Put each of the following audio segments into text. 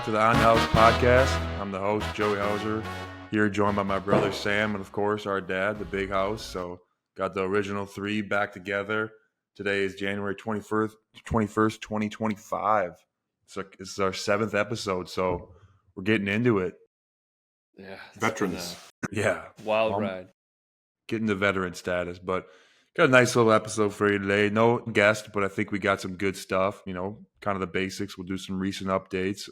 back to the On House podcast. I'm the host, Joey Hauser, here joined by my brother Sam and, of course, our dad, the Big House. So, got the original three back together. Today is January 21st, 2025. So, this is our 7th episode, so we're getting into it. Yeah. Veterans. Yeah. Wild ride. Getting the veteran status, but got a nice little episode for you today. No guest, but I think we got some good stuff, kind of the basics. We'll do some recent updates,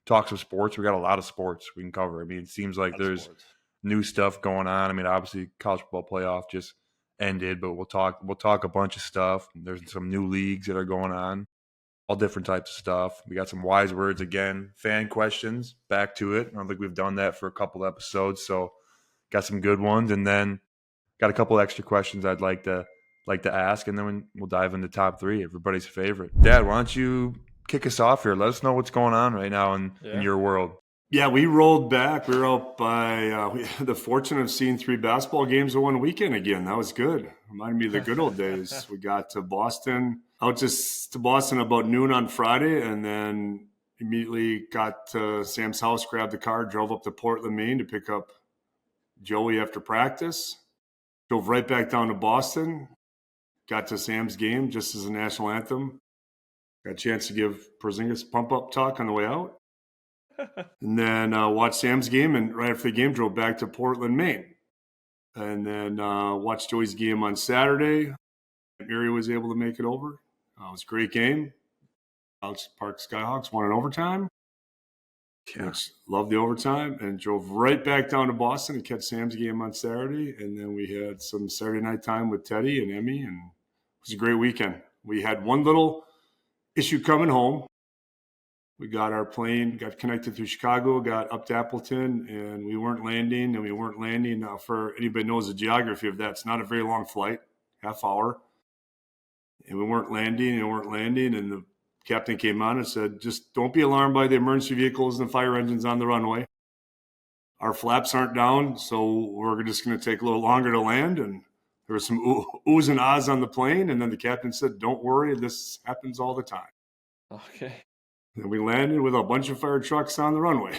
talk some sports. We got a lot of sports we can cover. I mean, it seems like there's new stuff going on. I mean, obviously college football playoff just ended, but we'll talk a bunch of stuff. There's some new leagues that are going on, all different types of stuff. We got some wise words again, fan questions, back to it. I don't think we've done that for a couple episodes, so got some good ones, and then got a couple extra questions I'd like to ask, and then we'll dive into top 3, everybody's favorite. Dad, why don't you kick us off here? Let us know what's going on right now in your world. Yeah, we rolled back. We were out by we had the fortune of seeing 3 basketball games in one weekend again. That was good. Reminded me of the good old days. We got to Boston, out to Boston about noon on Friday, and then immediately got to Sam's house, grabbed the car, drove up to Portland, Maine to pick up Joey after practice. Drove right back down to Boston, got to Sam's game just as a national anthem. Got a chance to give Porzingis pump-up talk on the way out. And then watched Sam's game, and right after the game, drove back to Portland, Maine. And then watched Joey's game on Saturday. Mary was able to make it over. It was a great game. Alex Park Skyhawks won in overtime. Yeah. Loved the overtime, and drove right back down to Boston and catch Sam's game on Saturday. And then we had some Saturday night time with Teddy and Emmy, and it was a great weekend. We had one little issue coming home. We got our plane, got connected through Chicago, got up to Appleton, and we weren't landing. Now, for anybody who knows the geography of that, it's not a very long flight, half hour. And we weren't landing, and the captain came on and said, just don't be alarmed by the emergency vehicles and fire engines on the runway. Our flaps aren't down, so we're just going to take a little longer to land. And there was some oohs and ahs on the plane. And then the captain said, don't worry, this happens all the time. Okay. And we landed with a bunch of fire trucks on the runway.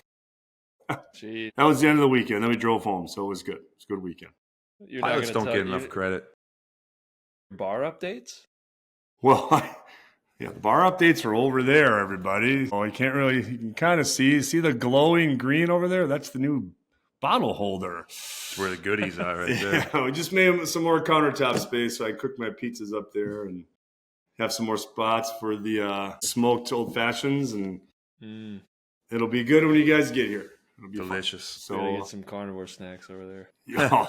Jeez. That was the end of the weekend. Then we drove home, so it was good. It was a good weekend. Pilots don't get enough credit. Bar updates? Well, yeah, the bar updates are over there, everybody. Oh, you can kind of see the glowing green over there? That's the new bottle holder. That's where the goodies are right there. Yeah, we just made some more countertop space, so I cook my pizzas up there and have some more spots for the smoked old fashions, and it'll be good when you guys get here. It'll be delicious. Fun. So get some carnivore snacks over there. Yeah.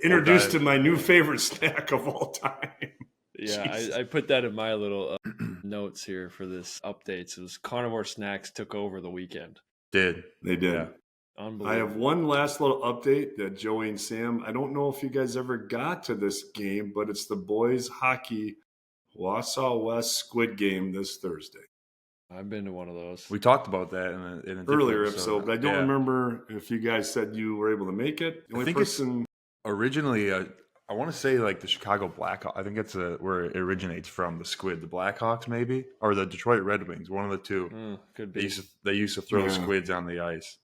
Introduced to my new favorite snack of all time. Yeah, I put that in my little notes here for this updates. It was carnivore snacks took over the weekend. They did. Yeah. Unbelievable. I have one last little update that Joey and Sam, I don't know if you guys ever got to this game, but it's the boys hockey Wausau West Squid game this Thursday. I've been to one of those. We talked about that in an earlier episode, but I don't remember if you guys said you were able to make it. The only person originally, I want to say like the Chicago Blackhawks. I think it's where it originates from, the squid. The Blackhawks maybe? Or the Detroit Red Wings, one of the two. Could be. They used to throw squids on the ice.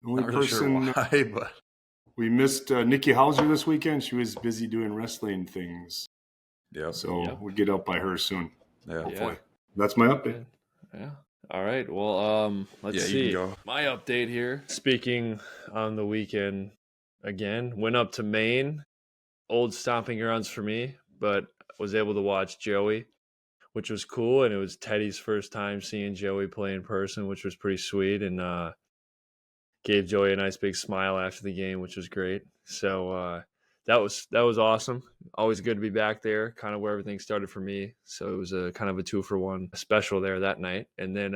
The only Not really person sure why, but we missed Nikki Hauser this weekend. She was busy doing wrestling things. Yeah. So we'll get up by her soon. Yeah. Hopefully. That's my update. Yeah. All right. Well, let's see. You can go. My update here. Speaking on the weekend again, went up to Maine. Old stomping grounds for me, but was able to watch Joey, which was cool. And it was Teddy's first time seeing Joey play in person, which was pretty sweet. And gave Joey a nice big smile after the game, which was great. So that was awesome. Always good to be back there, kind of where everything started for me. So it was a kind of a 2-for-1 special there that night. And then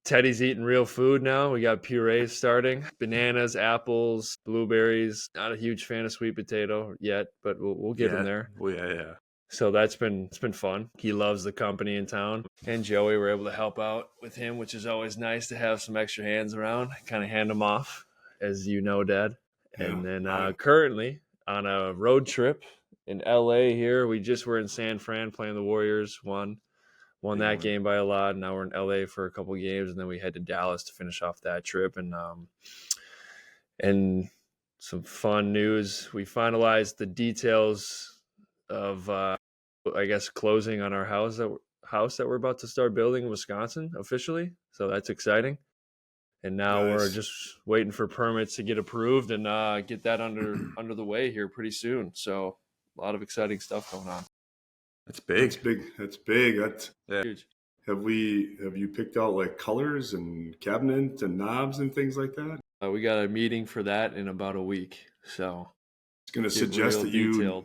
Teddy's eating real food now. We got purees starting, bananas, apples, blueberries. Not a huge fan of sweet potato yet, but we'll get him there. Oh yeah. So it's been fun. He loves the company in town, and Joey were able to help out with him, which is always nice to have some extra hands around, kind of hand them off, as you know, Dad. Yeah. And then currently on a road trip in LA here, we just were in San Fran playing the Warriors, won. Won that game by a lot. Now we're in LA for a couple of games, and then we head to Dallas to finish off that trip. And some fun news. We finalized the details of, I guess, closing on our house that we're about to start building in Wisconsin officially. So that's exciting. And now we're just waiting for permits to get approved and get that under the way here pretty soon. So a lot of exciting stuff going on. That's big. That's big. That's huge. Have you picked out like colors and cabinet and knobs and things like that? We got a meeting for that in about a week. So it's going to suggest that you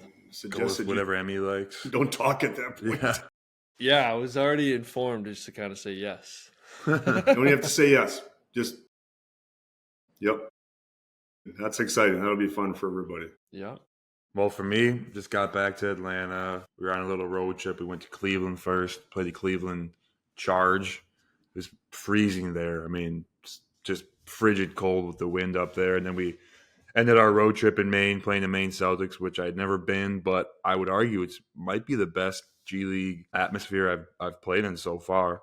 whatever Emmy likes. Don't talk at that point. Yeah, I was already informed just to kind of say yes. Don't have to say yes. Just, yep. That's exciting. That'll be fun for everybody. Yeah. Well, for me, just got back to Atlanta. We were on a little road trip. We went to Cleveland first, played the Cleveland Charge. It was freezing there. I mean, just frigid cold with the wind up there. And then we ended our road trip in Maine, playing the Maine Celtics, which I'd never been, but I would argue it might be the best G League atmosphere I've played in so far.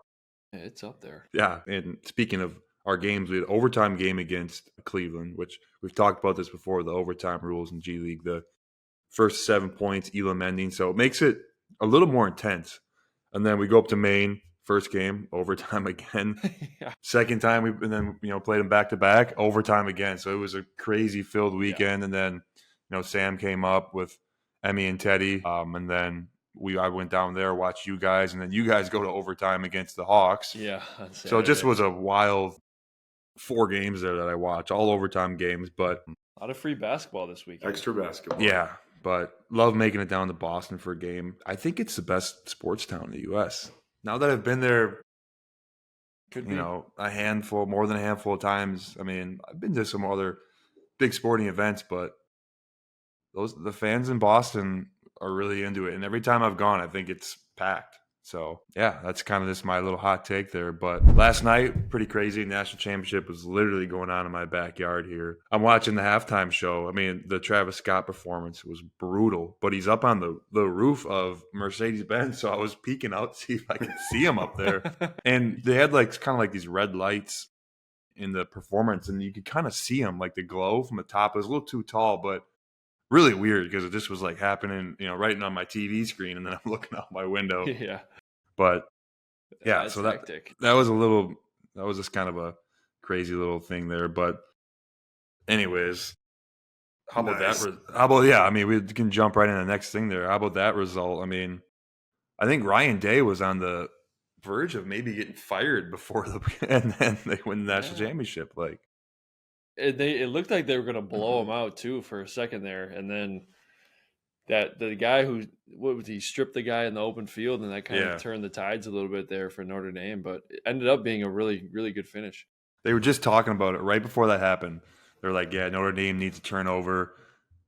Yeah, it's up there. Yeah, and speaking of our games, we had an overtime game against Cleveland, which we've talked about this before, the overtime rules in G League, the first 7 points, Elam ending. So it makes it a little more intense. And then we go up to Maine, first game, overtime again. Yeah. Second time, and then played them back-to-back, overtime again. So it was a crazy filled weekend. Yeah. And then, Sam came up with Emmy and Teddy. And then I went down there, watched you guys, and then you guys go to overtime against the Hawks. Yeah. So it just was a wild 4 games there that I watched, all overtime games. But a lot of free basketball this week. Extra basketball. Yeah, but love making it down to Boston for a game. I think it's the best sports town in the U.S. Now that I've been there, more than a handful of times. I mean, I've been to some other big sporting events, but the fans in Boston are really into it. And every time I've gone, I think it's packed. So, yeah, that's kind of just my little hot take there. But last night, pretty crazy. National championship was literally going on in my backyard here. I'm watching the halftime show. I mean, the Travis Scott performance was brutal. But he's up on the roof of Mercedes-Benz, so I was peeking out to see if I could see him up there. And they had kind of these red lights in the performance, and you could kind of see him, like the glow from the top. It was a little too tall, but really weird because it just was happening, right on my TV screen, and then I'm looking out my window. Yeah. But yeah, that's so hectic. that was just kind of a crazy little thing there. But anyways, how about that? I mean, we can jump right into the next thing there. How about that result? I mean, I think Ryan Day was on the verge of maybe getting fired before and then they win the national championship. It looked like they were going to blow him out too for a second there, and then the guy he stripped the guy in the open field, and that kind of turned the tides a little bit there for Notre Dame, but it ended up being a really, really good finish. They were just talking about it right before that happened. They're like, yeah, Notre Dame needs to turn over.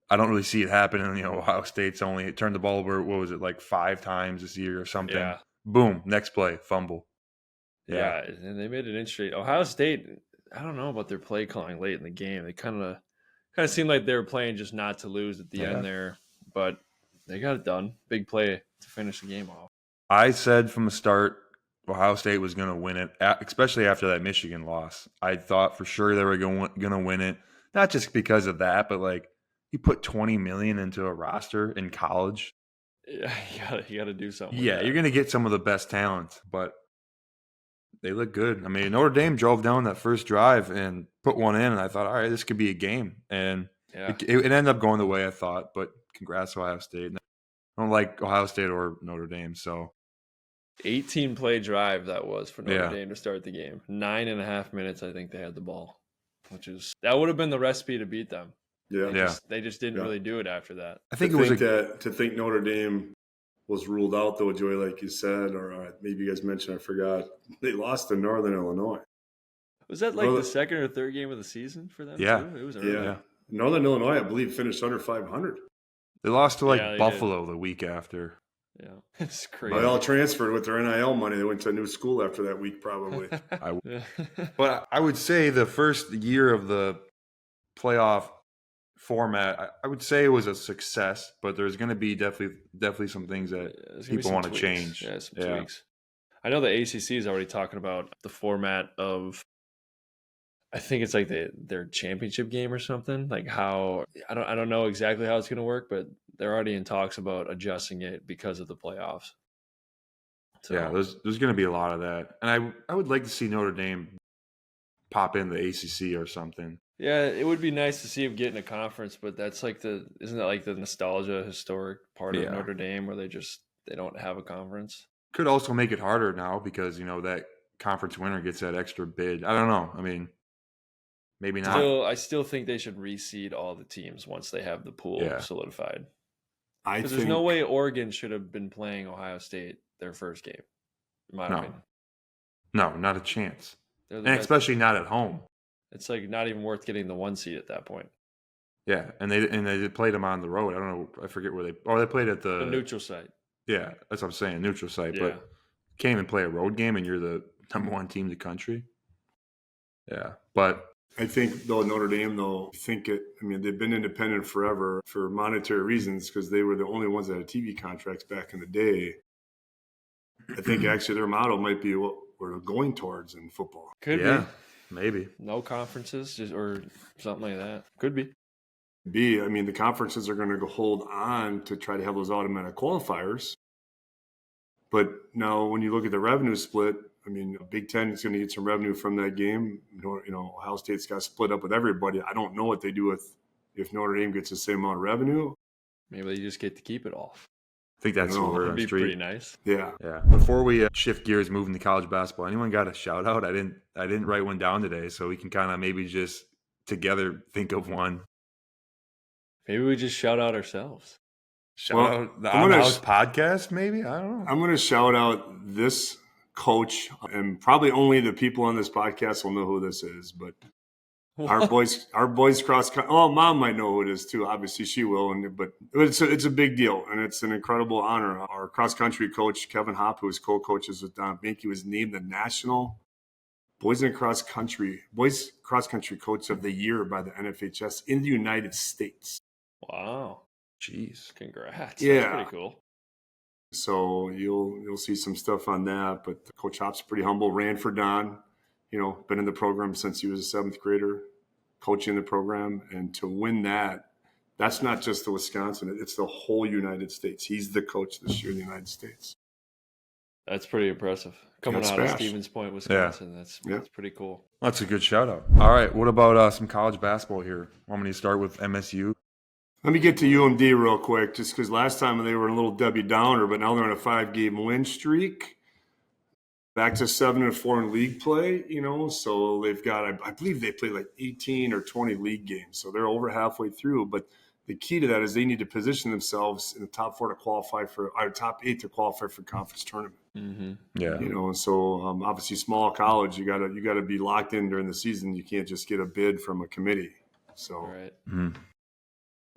I don't really see it happening. Ohio State's only turned the ball over, 5 times this year or something. Yeah. Boom, next play, fumble. Yeah, and they made it interesting. Ohio State, I don't know about their play calling late in the game. They kind of seemed like they were playing just not to lose at the end there. But they got it done. Big play to finish the game off. I said from the start Ohio State was going to win it, especially after that Michigan loss. I thought for sure they were going to win it, not just because of that, but you put $20 million into a roster in college. Yeah, you got to do something. Yeah, you're going to get some of the best talent, but they look good. I mean, Notre Dame drove down that first drive and put one in, and I thought, all right, this could be a game. And it ended up going the way I thought, but congrats to Ohio State. I don't like Ohio State or Notre Dame, so 18-play drive that was for Notre Dame to start the game. 9.5 minutes, I think they had the ball, that would have been the recipe to beat them. Yeah, they just didn't really do it after that. I think to think Notre Dame was ruled out though, Joey, like you said, or maybe you guys mentioned, I forgot. They lost to Northern Illinois. Was that the second or third game of the season for them? Yeah, too? It was early. Yeah. Northern Illinois, I believe, finished under 500. They lost to Buffalo the week after. Yeah, it's crazy. They all transferred with their NIL money. They went to a new school after that week, probably. But I would say the first year of the playoff format, I would say it was a success. But there's going to be definitely some things that people want to change. Yeah, some tweaks. I know the ACC is already talking about the format of, I think it's like their championship game or something. Like how I don't know exactly how it's going to work, but they're already in talks about adjusting it because of the playoffs. So Yeah, there's going to be a lot of that, and I would like to see Notre Dame pop in the ACC or something. yeah, it would be nice to see him get in a conference, but that's like isn't that like the nostalgia historic part of Yeah. Notre Dame where they don't have a conference? Could also make it harder now because that conference winner gets that extra bid. I don't know. I mean, maybe not. I still think they should reseed all the teams once they have the pool Yeah. solidified. I Because think there's no way Oregon should have been playing Ohio State their first game, in my No. opinion. No, not a chance, They're and the best. especially not at home. It's like not even worth getting the 1 seed at that point. Yeah, and they played them on the road. I don't know. I forget where they played at The neutral site. Yeah, that's what I'm saying, neutral site. Yeah. But can't even play a road game, and you're the number one team in the country. Yeah, but I think though Notre Dame they've been independent forever for monetary reasons because they were the only ones that had TV contracts back in the day. I think actually their model might be what we're going towards in football. Could yeah, be. maybe. No conferences or something like that. Could be. I mean, the conferences are going to hold on to try to have those automatic qualifiers. But now when you look at the revenue split, I mean, Big Ten is going to get some revenue from that game. Ohio State's got split up with everybody. I don't know what they do if Notre Dame gets the same amount of revenue. Maybe they just get to keep it all. I think that's the word That'd on be the street. pretty nice. Yeah. Yeah. Before we shift gears, moving to college basketball, anyone got a shout out? I didn't write one down today, so we can kind of maybe just together think of one. Maybe we just shout out ourselves. Shout Well, out the I'm On the gonna House podcast, maybe? I don't know. I'm going to shout out this coach, and probably only the people on this podcast will know who this is, but our boys cross country. Oh, Mom might know who it is too. Obviously, she will. But it's a big deal, and it's an incredible honor. Our cross country coach, Kevin Hopp, who is co-coaches with Don Binky, was named the National Boys Cross Country Coach of the Year by the NFHS in the United States. Wow. Jeez. Congrats. Yeah. That's pretty cool. So you'll see some stuff on that. But Coach Hopp's pretty humble. Ran for Don. Been in the program since he was a seventh grader, coaching the program. And to win that's not just the Wisconsin, it's the whole United States. He's the coach this year in the United States. That's pretty impressive. Coming That's out of fast. Stevens Point, Wisconsin, that's pretty cool. That's a good shout out. All right. What about some college basketball here? Want me to start with MSU? Let me get to UMD real quick, just because last time they were a little Debbie Downer, but now they're on a 5-game win streak. Back to 7-4 in league play, so they've got, I believe they played like 18 or 20 league games. So they're over halfway through. But the key to that is they need to position themselves in the top 4 to qualify top 8 to qualify for conference tournament. Mm-hmm. Yeah. So obviously small college, you gotta be locked in during the season. You can't just get a bid from a committee. So All right. Mm-hmm.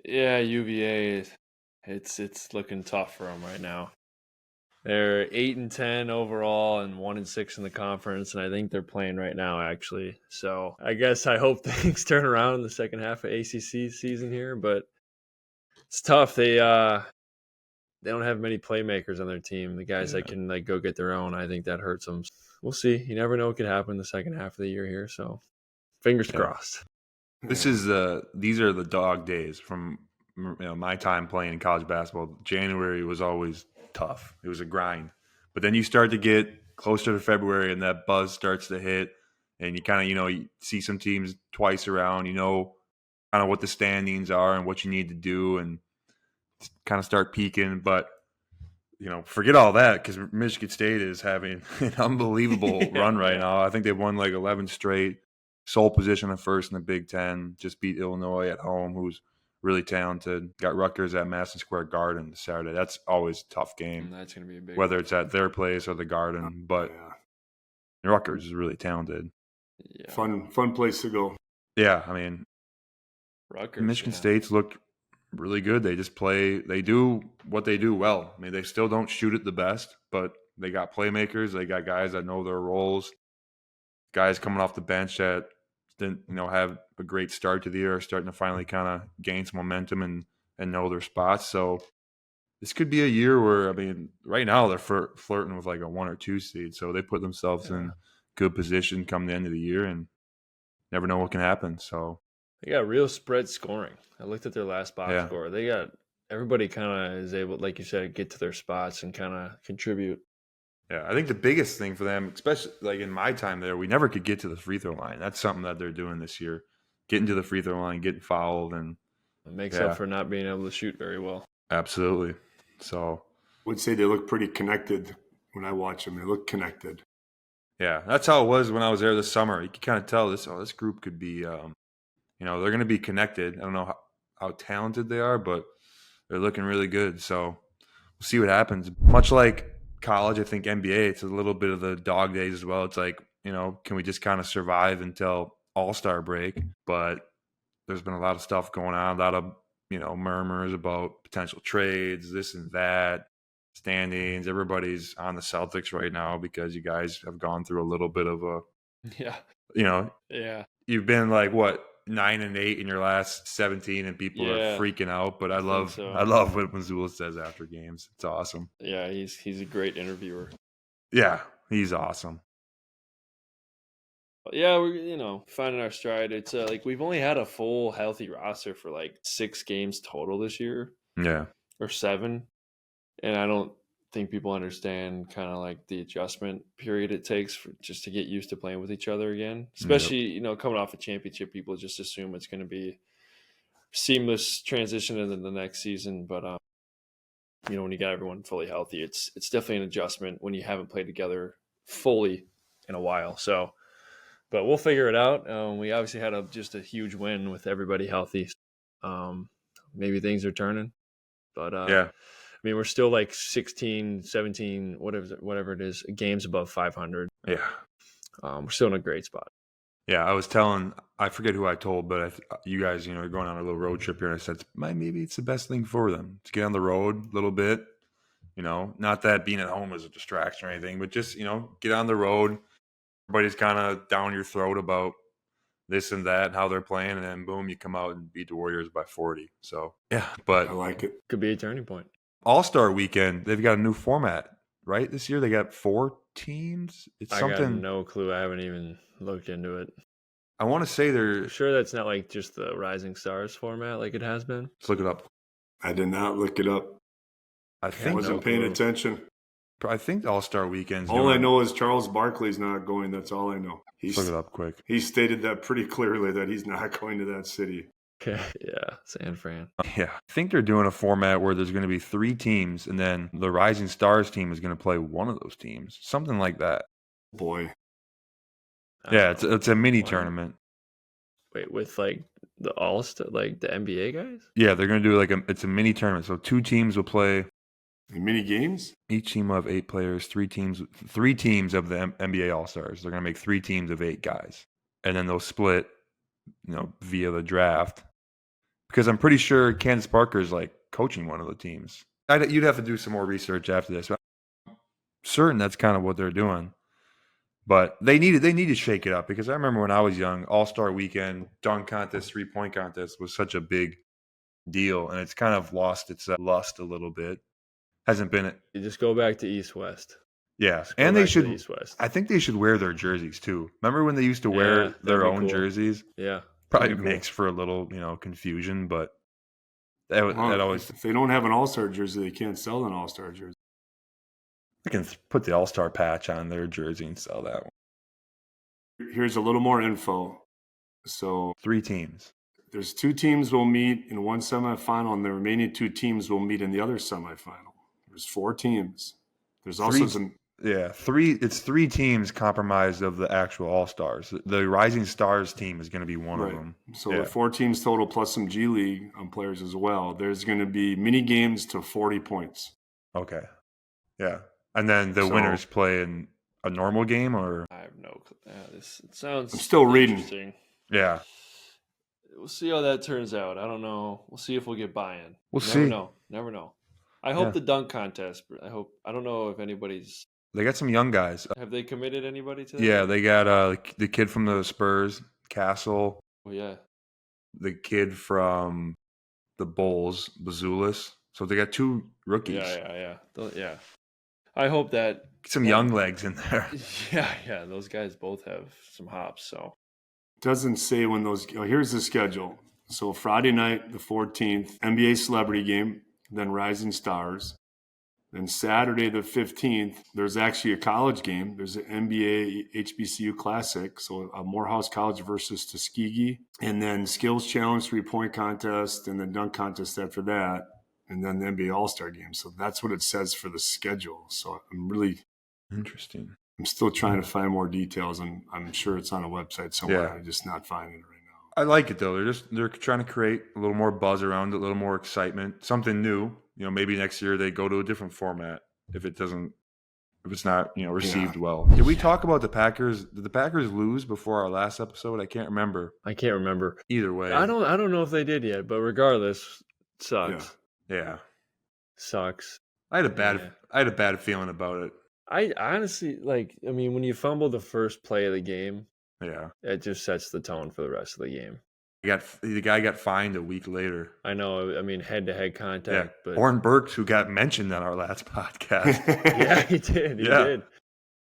Yeah, UVA, it's looking tough for them right now. They're 8-10 overall and 1-6 in the conference, and I think they're playing right now actually. So I guess I hope things turn around in the second half of ACC season here, but it's tough. They don't have many playmakers on their team. The guys that can go get their own, I think that hurts them. We'll see. You never know what could happen in the second half of the year here. So fingers crossed. These are the dog days from my time playing college basketball. January was always tough. It was a grind. But then you start to get closer to February and that buzz starts to hit and you kind of, you see some teams twice around, kind of what the standings are and what you need to do and kind of start peaking. But, forget all that because Michigan State is having an unbelievable run right now. I think they've won like 11 straight. Sole position of first in the Big Ten. Just beat Illinois at home, who's really talented. Got Rutgers at Madison Square Garden this Saturday. That's always a tough game. And that's going to be a big whether it's at their place or the Garden. But Rutgers is really talented. Yeah. Fun place to go. Yeah, I mean, Rutgers, Michigan State's looked really good. They just they do what they do well. I mean, they still don't shoot it the best, but they got playmakers. They got guys that know their roles. Guys coming off the bench that didn't, have a great start to the year, starting to finally kind of gain some momentum and know their spots. So this could be a year where, I mean, right now they're flirting with like a 1 or 2 seed, so they put themselves in good position come the end of the year, and never know what can happen. So they got real spread scoring. I looked at their last box score. They got everybody kind of is able, like you said, get to their spots and kind of contribute. Yeah, I think the biggest thing for them, especially like in my time there, we never could get to the free throw line. That's something that they're doing this year, getting to the free throw line, getting fouled, and it makes up for not being able to shoot very well. Absolutely. So I would say they look pretty connected when I watch them. They look connected. Yeah, that's how it was when I was there this summer. You can kind of tell this group could be, they're going to be connected. I don't know how talented they are, but they're looking really good. So we'll see what happens. Much like college, I think NBA, it's a little bit of the dog days as well. It's like, can we just kind of survive until All-Star break? But there's been a lot of stuff going on, a lot of, murmurs about potential trades, this and that, standings. Everybody's on the Celtics right now because you guys have gone through a little bit of a, you've been like, what, 9-8 in your last 17 and people are freaking out. But I love what Mazzulla says after games. It's awesome. Yeah, he's a great interviewer. Yeah, he's awesome. Yeah, we're finding our stride. It's like we've only had a full healthy roster for like 6 games total this year. Yeah, or 7, and I don't think people understand kind of like the adjustment period it takes just to get used to playing with each other again. Especially coming off a championship, people just assume it's going to be seamless transition into the next season. But when you got everyone fully healthy, it's definitely an adjustment when you haven't played together fully in a while. So. But we'll figure it out. We obviously had just a huge win with everybody healthy. Maybe things are turning. But I mean, we're still like 16, 17, whatever it is, games above 500. Yeah. We're still in a great spot. Yeah, I forget who I told, but you guys, are going on a little road trip here. And I said, maybe it's the best thing for them to get on the road a little bit. Not that being at home is a distraction or anything, but just, get on the road. Everybody's kind of down your throat about this and that and how they're playing, and then boom, you come out and beat the Warriors by 40. So yeah, but I like it. Could be a turning point. All-Star weekend, they've got a new format, right? This year they got 4 teams. I got no clue. I haven't even looked into it. I want to say they're sure that's not like just the Rising Stars format like it has been. Let's look it up. I did not look it up. I wasn't paying attention. I think the All-Star weekend's all I know is Charles Barkley's not going. That's all I know. Let's look it up quick. He stated that pretty clearly that he's not going to that city. Okay, yeah, San Fran. Yeah, I think they're doing a format where there's going to be 3 teams, and then the Rising Stars team is going to play one of those teams, something like that. Boy, yeah, it's a mini tournament. Wait, with like the All-Star, like the NBA guys? Yeah, they're going to do it's a mini tournament. So 2 teams will play. Mini games? Each team will have 8 players, 3 teams of the NBA All-Stars. They're going to make 3 teams of 8 guys. And then they'll split, via the draft. Because I'm pretty sure Candace Parker is like coaching one of the teams. You'd have to do some more research after this. But I'm certain that's kind of what they're doing. But they need to shake it up, because I remember when I was young, All-Star weekend, dunk contest, 3-point contest was such a big deal. And it's kind of lost its lust a little bit. Hasn't been it. You just go back to East-West. Yeah, and they should. I think they should wear their jerseys too. Remember when they used to wear their own jerseys? Yeah, probably makes for a little, confusion, but that always. If they don't have an All-Star jersey, they can't sell an All-Star jersey. They can put the All-Star patch on their jersey and sell that one. Here's a little more info. So 3 teams. There's 2 teams will meet in one semifinal, and the remaining 2 teams will meet in the other semifinal. There's 4 teams. There's also some. Yeah, 3. It's 3 teams comprised of the actual All-Stars. The Rising Stars team is going to be one of them. So 4 teams total plus some G League players as well. There's going to be mini games to 40 points. Okay. Yeah, and then the winners play in a normal game, or I have no clue. It sounds. I'm still reading. Yeah. We'll see how that turns out. I don't know. We'll see if we'll get buy-in. We'll see. Never know. I hope the dunk contest. I don't know if anybody's. They got some young guys. Have they committed anybody to that? Yeah, they got the kid from the Spurs, Castle. Oh, yeah. The kid from the Bulls, Bazulis. So they got 2 rookies. Yeah. I hope that Some young legs in there. Yeah. Those guys both have some hops. So Doesn't say when those. Oh, here's the schedule. So Friday night, the 14th, NBA Celebrity Game, then Rising Stars. Then Saturday, the 15th, there's actually a college game. There's an NBA HBCU Classic, so a Morehouse College versus Tuskegee. And then Skills Challenge, 3-point contest, and then dunk contest after that. And then the NBA All-Star Game. So that's what it says for the schedule. So I'm really Interesting. I'm still trying to find more details, and I'm sure it's on a website somewhere. Yeah. I'm just not finding it right now. I like it though. They're trying to create a little more buzz around it, a little more excitement, something new. Maybe next year they go to a different format if it's not, received well. Did we talk about the Packers? Did the Packers lose before our last episode? I can't remember. Either way. I don't know if they did yet, but regardless, it sucks. Yeah. Sucks. I had a bad feeling about it. I honestly when you fumble the first play of the game, yeah, it just sets the tone for the rest of the game. The guy got fined a week later. I know. Head-to-head contact. Yeah. But Oren Burks, who got mentioned on our last podcast. Yeah, he did. He did.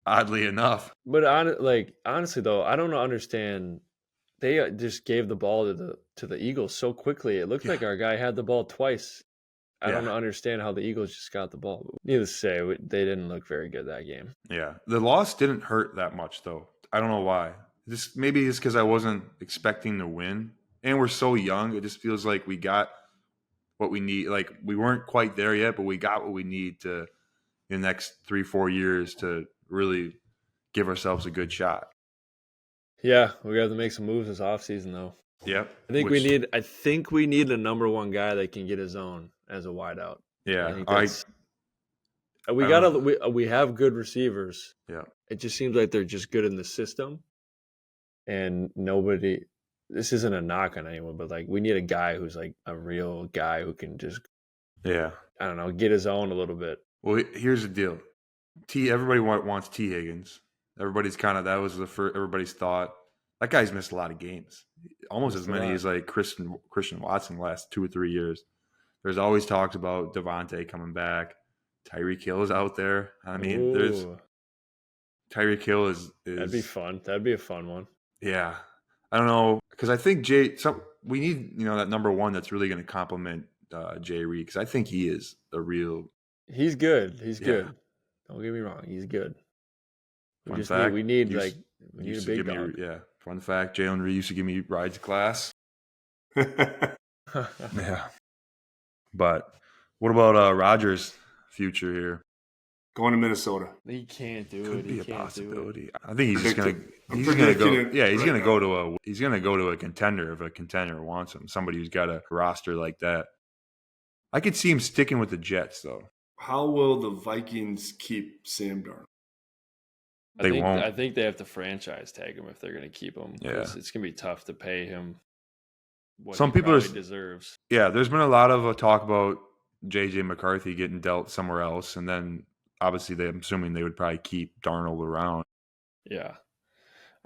Oddly enough. But honestly, though, I don't understand. They just gave the ball to the Eagles so quickly. It looked like our guy had the ball twice. I don't understand how the Eagles just got the ball. Needless to say, they didn't look very good that game. Yeah. The loss didn't hurt that much, though. I don't know why. Maybe it's because I wasn't expecting to win. And we're so young. It just feels like we got what we need. Like, we weren't quite there yet, but we got what we need to, in the next 3-4 years, to really give ourselves a good shot. Yeah, we got to make some moves this offseason, though. Yep. I think we need a number one guy that can get his own as a wideout. Yeah. We have good receivers. Yeah. It just seems like they're just good in the system. And this isn't a knock on anyone, but we need a guy who's a real guy who can just get his own a little bit. Well, here's the deal. Everybody wants T. Higgins. Everybody's that was everybody's thought. That guy's missed a lot of games. Almost as many as Christian Watson the last 2 or 3 years. There's always talks about Devontae coming back. Tyreek Hill is out there. There's Tyreek Hill is that'd be fun. That'd be a fun one. Yeah. I don't know, because I think we need that number one that's really going to complement Jay Reed, because I think he is a real. He's good. Good. Don't get me wrong. He's good. We need a big dog. Fun fact: Jalen Reed used to give me rides to class. Yeah. But what about Rodgers' future here? Going to Minnesota. He can't do it. Could be a possibility. I think he's gonna go. Yeah, he's gonna go to a contender if a contender wants him. Somebody who's got a roster like that. I could see him sticking with the Jets, though. How will the Vikings keep Sam Darnold? They won't. I think they have to franchise tag him if they're going to keep him. Yeah. It's going to be tough to pay him what Some he people probably deserves. Yeah, there's been a lot of talk about J.J. McCarthy getting dealt somewhere else, and then obviously I'm assuming they would probably keep Darnold around. Yeah.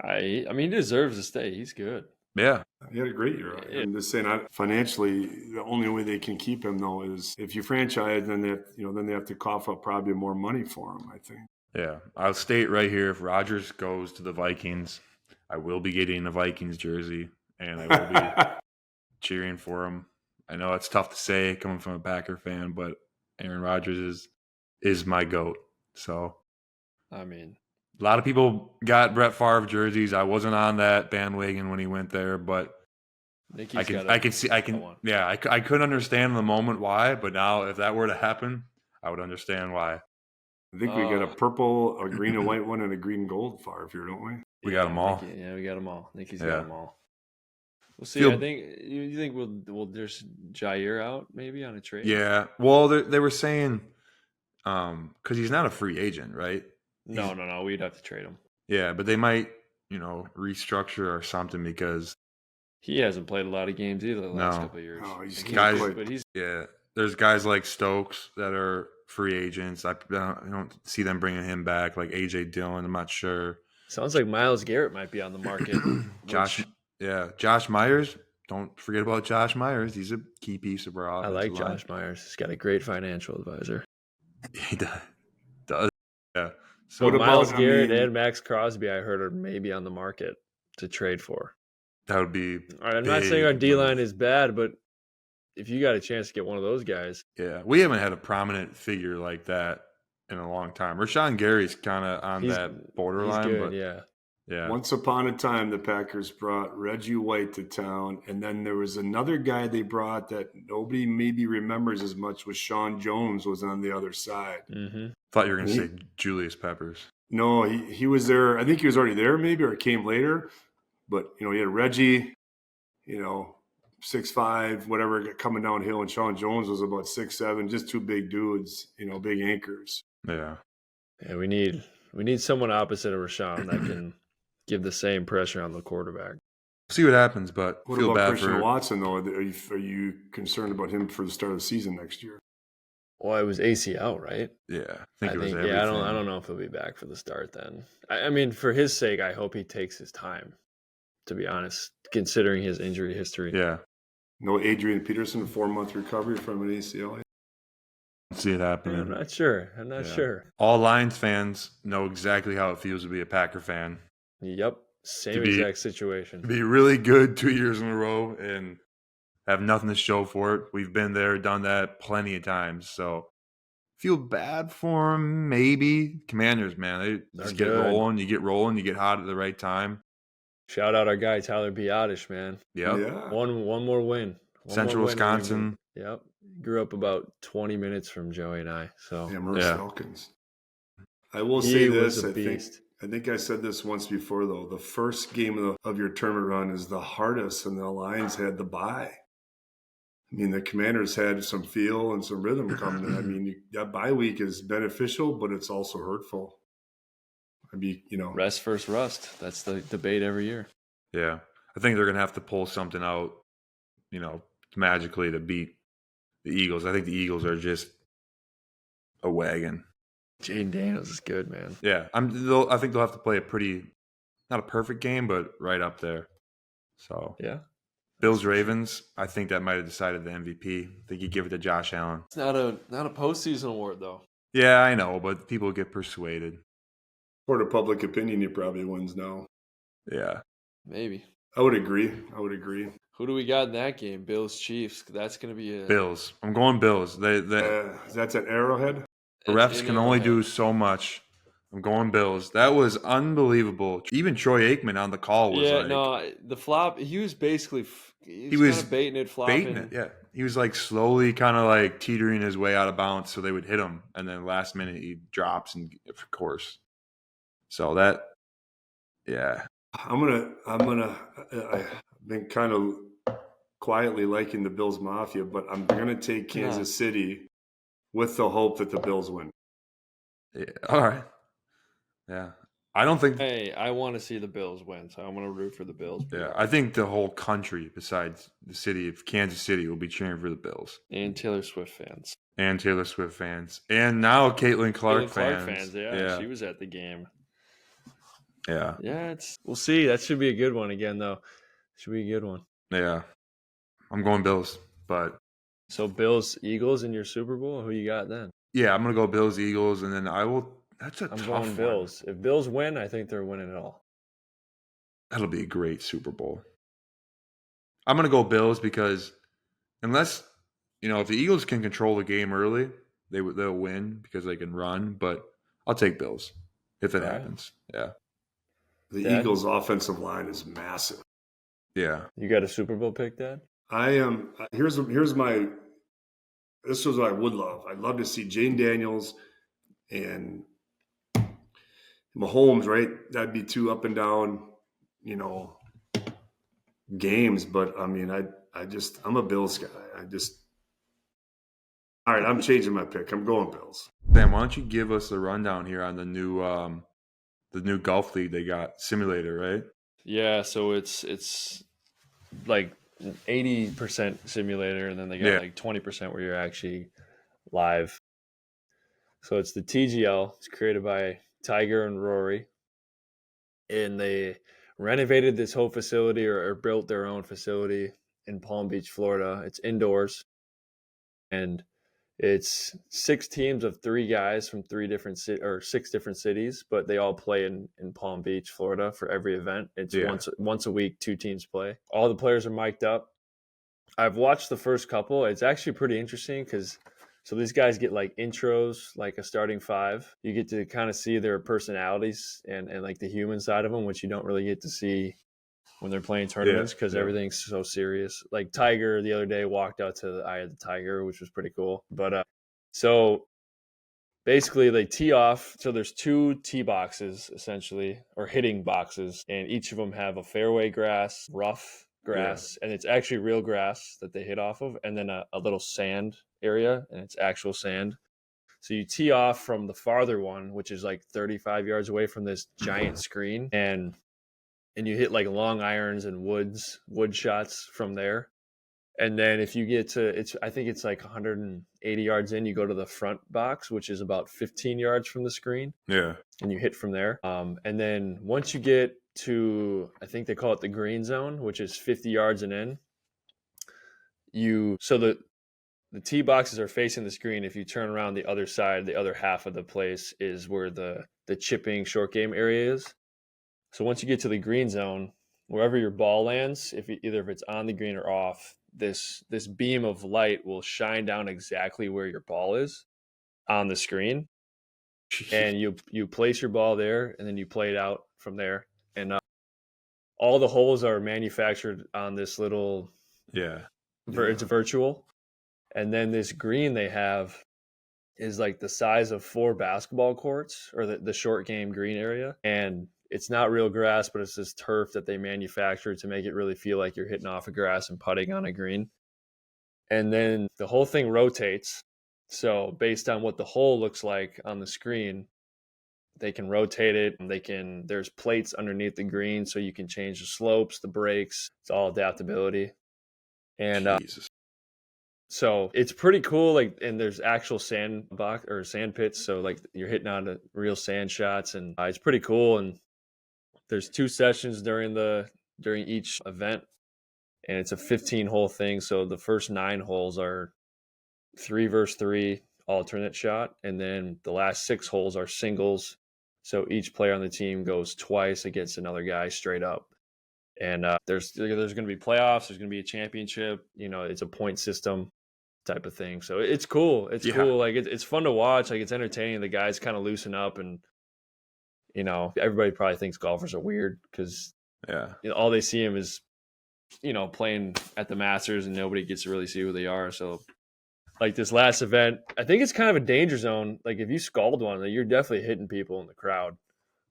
I mean, he deserves to stay. He's good. Yeah. He had a great year. I'm just saying, financially, the only way they can keep him, though, is if you franchise, then they have to cough up probably more money for him, I think. Yeah. I'll state right here, if Rodgers goes to the Vikings, I will be getting a Vikings jersey, and I will be cheering for him. I know it's tough to say coming from a Packer fan, but Aaron Rodgers is my GOAT. So, I mean, a lot of people got Brett Favre jerseys. I wasn't on that bandwagon when he went there, but I couldn't understand in the moment why, but now if that were to happen, I would understand why. I think we got a purple, a green and white one, and a green and gold Favre here, don't we? We got them all. We got them all. I think he's got them all. We'll see. I think you think we'll there's Jair out maybe on a trade. Yeah. Well, they were saying because he's not a free agent, right? No. We'd have to trade him. Yeah, but they might, restructure or something because he hasn't played a lot of games either the last couple of years. There's guys like Stokes that are free agents. I don't see them bringing him back, like AJ Dillon. I'm not sure. Sounds like Myles Garrett might be on the market. Josh Myers. don't forget about Josh Myers. He's a key piece of our I offensive like line. Josh Myers. He's got a great financial advisor. He does. Yeah. So What Miles about, Garrett and Max Crosby, I heard, are maybe on the market to trade for. that would be All right, I'm not saying our big D-line move. is bad, but if you got a chance to get one of those guys. Yeah. We haven't had a prominent figure like that in a long time. Rashawn Gary's kind of on He's that borderline, good, but yeah. yeah. Once upon a time, the Packers brought Reggie White to town, and then there was another guy they brought that nobody maybe remembers as much. Was Sean Jones was on the other side. Mm-hmm. Thought you were going to say Julius Peppers. No, he was there. I think he was already there, maybe, or it came later. But you had Reggie, 6'5", whatever, coming downhill, and Sean Jones was about 6'7", just two big dudes, big anchors. Yeah. Yeah, we need someone opposite of Rashawn that can give the same pressure on the quarterback. See what happens, but What feel about bad Christian for Watson, though? Are you concerned about him for the start of the season next year? Well, it was ACL, right? Yeah, I think it was yeah, everything. I don't know if he'll be back for the start then. I mean, for his sake, I hope he takes his time, to be honest, considering his injury history. Yeah. No Adrian Peterson, 4-month recovery from an ACL. See it happening. I'm not sure. Sure. All Lions fans know exactly how it feels to be a Packer fan. Yep. Same exact situation. Be really good 2 years in a row and have nothing to show for it. We've been there, done that plenty of times. So feel bad for them, maybe. Commanders, man, they just get rolling. You get rolling. You get hot at the right time. Shout out our guy Tyler Biotish, man. Yep. Yeah. One more win. Central Wisconsin. Yep. Grew up about 20 minutes from Joey and I. So Merce Falcons. I will say this. I think I said this once before, though. The first game of your tournament run is the hardest, and the Lions had the bye. I mean, the Commanders had some feel and some rhythm coming in. I mean, that bye week is beneficial, but it's also hurtful. I mean, rest versus rust. That's the debate every year. Yeah. I think they're going to have to pull something out, magically to beat the Eagles. I think the Eagles are just a wagon. Jaden Daniels is good, man. Yeah. I think they'll have to play a pretty, not a perfect game, but right up there. So, yeah. Bills Ravens, I think that might have decided the MVP. I think you give it to Josh Allen. It's not a postseason award, though. Yeah, I know, but people get persuaded. For the public opinion, he probably wins now. Yeah. Maybe. I would agree. Who do we got in that game? Bills Chiefs. That's going to be a Bills. I'm going Bills. That's at Arrowhead. The refs can only do so much. I'm going Bills. That was unbelievable. Even Troy Aikman on the call was the flop. He was basically he was kind of baiting it, flopping. Baiting it, yeah. He was like slowly kind of like teetering his way out of bounds so they would hit him, and then last minute he drops and of course. So that, yeah. I've been kind of quietly liking the Bills Mafia, but I'm gonna take Kansas City with the hope that the Bills win. Yeah. All right. Yeah. I don't think. Hey, I want to see the Bills win, so I'm going to root for the Bills. Yeah, I think the whole country, besides the city of Kansas City, will be cheering for the Bills. And Taylor Swift fans. And now Caitlin Clark fans. Yeah, she was at the game. Yeah. Yeah, we'll see. That should be a good one again, though. Should be a good one. Yeah. I'm going Bills, but. So Bills, Eagles in your Super Bowl? Who you got then? Yeah, I'm going to go Bills, Eagles, and then I will. That's a tough one. I'm going Bills. If Bills win, I think they're winning it all. That'll be a great Super Bowl. I'm going to go Bills because unless, if the Eagles can control the game early, they'll win because they can run, but I'll take Bills if it happens. Yeah. The Eagles' offensive line is massive. Yeah. You got a Super Bowl pick, Dad? I am. This is what I would love. I'd love to see Jane Daniels and Mahomes, right? That'd be two up and down, games. But I mean, I'm a Bills guy. All right, I'm changing my pick. I'm going Bills. Sam, why don't you give us a rundown here on the new golf league they got, simulator, right? Yeah, so it's like 80% simulator, and then they got like 20% where you're actually live. So it's the TGL. It's created by Tiger and Rory, and they renovated this whole facility or built their own facility in Palm Beach, Florida. It's indoors, and it's 6 teams of 3 guys from 6 different cities, but they all play in Palm Beach, Florida for every event. It's once a week, 2 teams play. All the players are mic'd up. I've watched the first couple. It's actually pretty interesting because so these guys get like intros, like a starting 5. You get to kind of see their personalities and like the human side of them, which you don't really get to see when they're playing tournaments because everything's so serious. Like Tiger the other day walked out to the Eye of the Tiger, which was pretty cool. But so basically they tee off. So there's 2 tee boxes essentially, or hitting boxes, and each of them have a fairway grass, rough grass, and it's actually real grass that they hit off of, and then a little sand area, and it's actual sand. So you tee off from the farther one, which is like 35 yards away from this giant screen, and you hit like long irons and wood shots from there. And then if you get to I think it's like 180 yards in, you go to the front box, which is about 15 yards from the screen. Yeah. And you hit from there. And then once you get to, I think they call it the green zone, which is 50 yards and in, so the tee boxes are facing the screen. If you turn around the other side, the other half of the place is where the chipping short game area is. So once you get to the green zone, wherever your ball lands, either if it's on the green or off, this beam of light will shine down exactly where your ball is on the screen. And you place your ball there, and then you play it out from there. And all the holes are manufactured on this little it's virtual. And then this green they have is like the size of 4 basketball courts, or the short game green area. And it's not real grass, but it's this turf that they manufacture to make it really feel like you're hitting off of grass and putting on a green. And then the whole thing rotates. So based on what the hole looks like on the screen, they can rotate it. There's plates underneath the green, so you can change the slopes, the breaks. It's all adaptability. And so it's pretty cool. Like, and there's actual sand pits. So like you're hitting on the real sand shots, and it's pretty cool. And there's 2 sessions during each event, and it's a 15-hole thing. So the first 9 holes are 3 versus 3 alternate shot, and then the last 6 holes are singles. So each player on the team goes twice against another guy straight up. And there's going to be playoffs. There's going to be a championship. It's a point system type of thing. So it's cool. It's cool. Like it's fun to watch. Like it's entertaining. The guys kind of loosen up, and everybody probably thinks golfers are weird because all they see him is playing at the Masters, and nobody gets to really see who they are. So like this last event, I think it's kind of a danger zone. Like if you scald one, like, you're definitely hitting people in the crowd.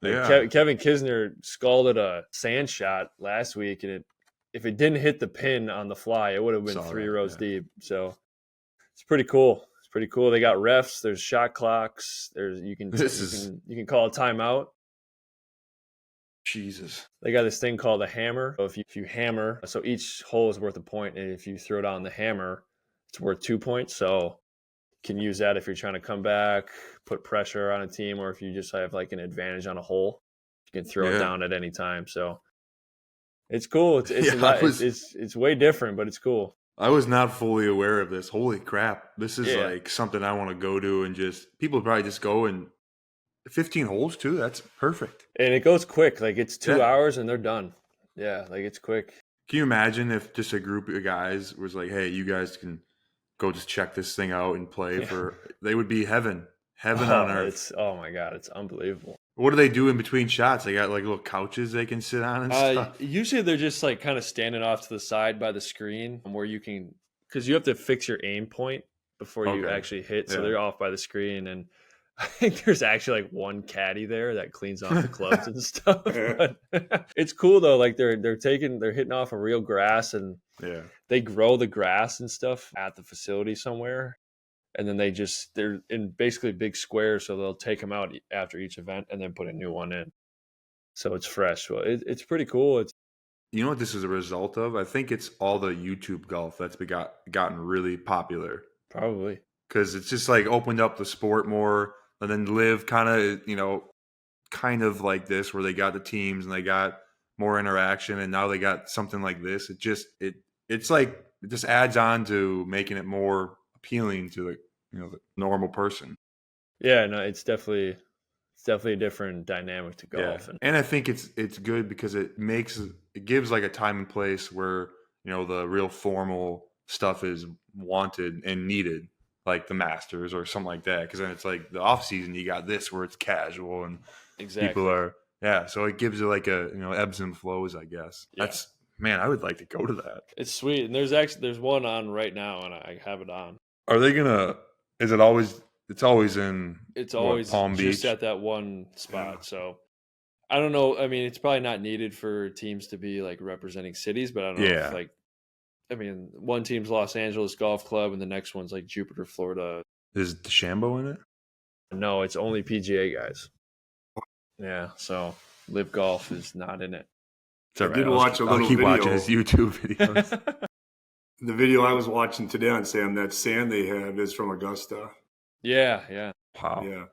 Like Kevin Kisner scalded a sand shot last week, and if it didn't hit the pin on the fly, it would have been 3 rows deep. So it's pretty cool. It's pretty cool. They got refs. There's shot clocks. You can call a timeout. Jesus. They got this thing called a hammer. So if you hammer, so each hole is worth a point, and if you throw it on the hammer, it's worth 2 points. So you can use that if you're trying to come back, put pressure on a team, or if you just have like an advantage on a hole, you can throw it down at any time. So it's cool. It's way different, but it's cool. I was not fully aware of this. Holy crap. This is like something I want to go to, and people probably just go, and 15 holes too. That's perfect. And it goes quick. Like it's 2 hours and they're done. Yeah. Like it's quick. Can you imagine if just a group of guys was like, hey, you guys can go just check this thing out and play they would be heaven on earth. Oh my God. It's unbelievable. What do they do in between shots? They got like little couches they can sit on and stuff. Usually they're just like kind of standing off to the side by the screen where you can, because you have to fix your aim point before you actually hit. So they're off by the screen, and I think there's actually like one caddy there that cleans off the clubs and stuff. But it's cool though. Like they're hitting off a real grass, and they grow the grass and stuff at the facility somewhere. And then they're in basically big squares. So they'll take them out after each event and then put a new one in. So it's fresh. Well, it's pretty cool. You know what this is a result of? I think it's all the YouTube golf that's gotten really popular. Probably. Because it's just like opened up the sport more. And then live kind of like this, where they got the teams and they got more interaction, and now they got something like this. It it's like it just adds on to making it more appealing to the normal person. Yeah, no, it's definitely a different dynamic to golf. And I think it's good because it gives like a time and place where the real formal stuff is wanted and needed, like the Masters or something like that. Because then it's like the off season, you got this where it's casual and people are so it gives it like a ebbs and flows, I guess. Yeah. I would like to go to that. It's sweet, and there's one on right now, and I have it on. Are they gonna? Is it always? It's always in. It's always Palm Beach? Just at that one spot. Yeah. So I don't know. I mean, it's probably not needed for teams to be like representing cities, but I don't know if like. I mean, one team's Los Angeles Golf Club, and the next one's like Jupiter, Florida. Is DeChambeau in it? No, it's only PGA guys. Yeah, so Live Golf is not in it. I did watch a little video. I'll keep watching his YouTube videos. The video I was watching today on Sam, that sand they have is from Augusta. Yeah. Wow. Yeah.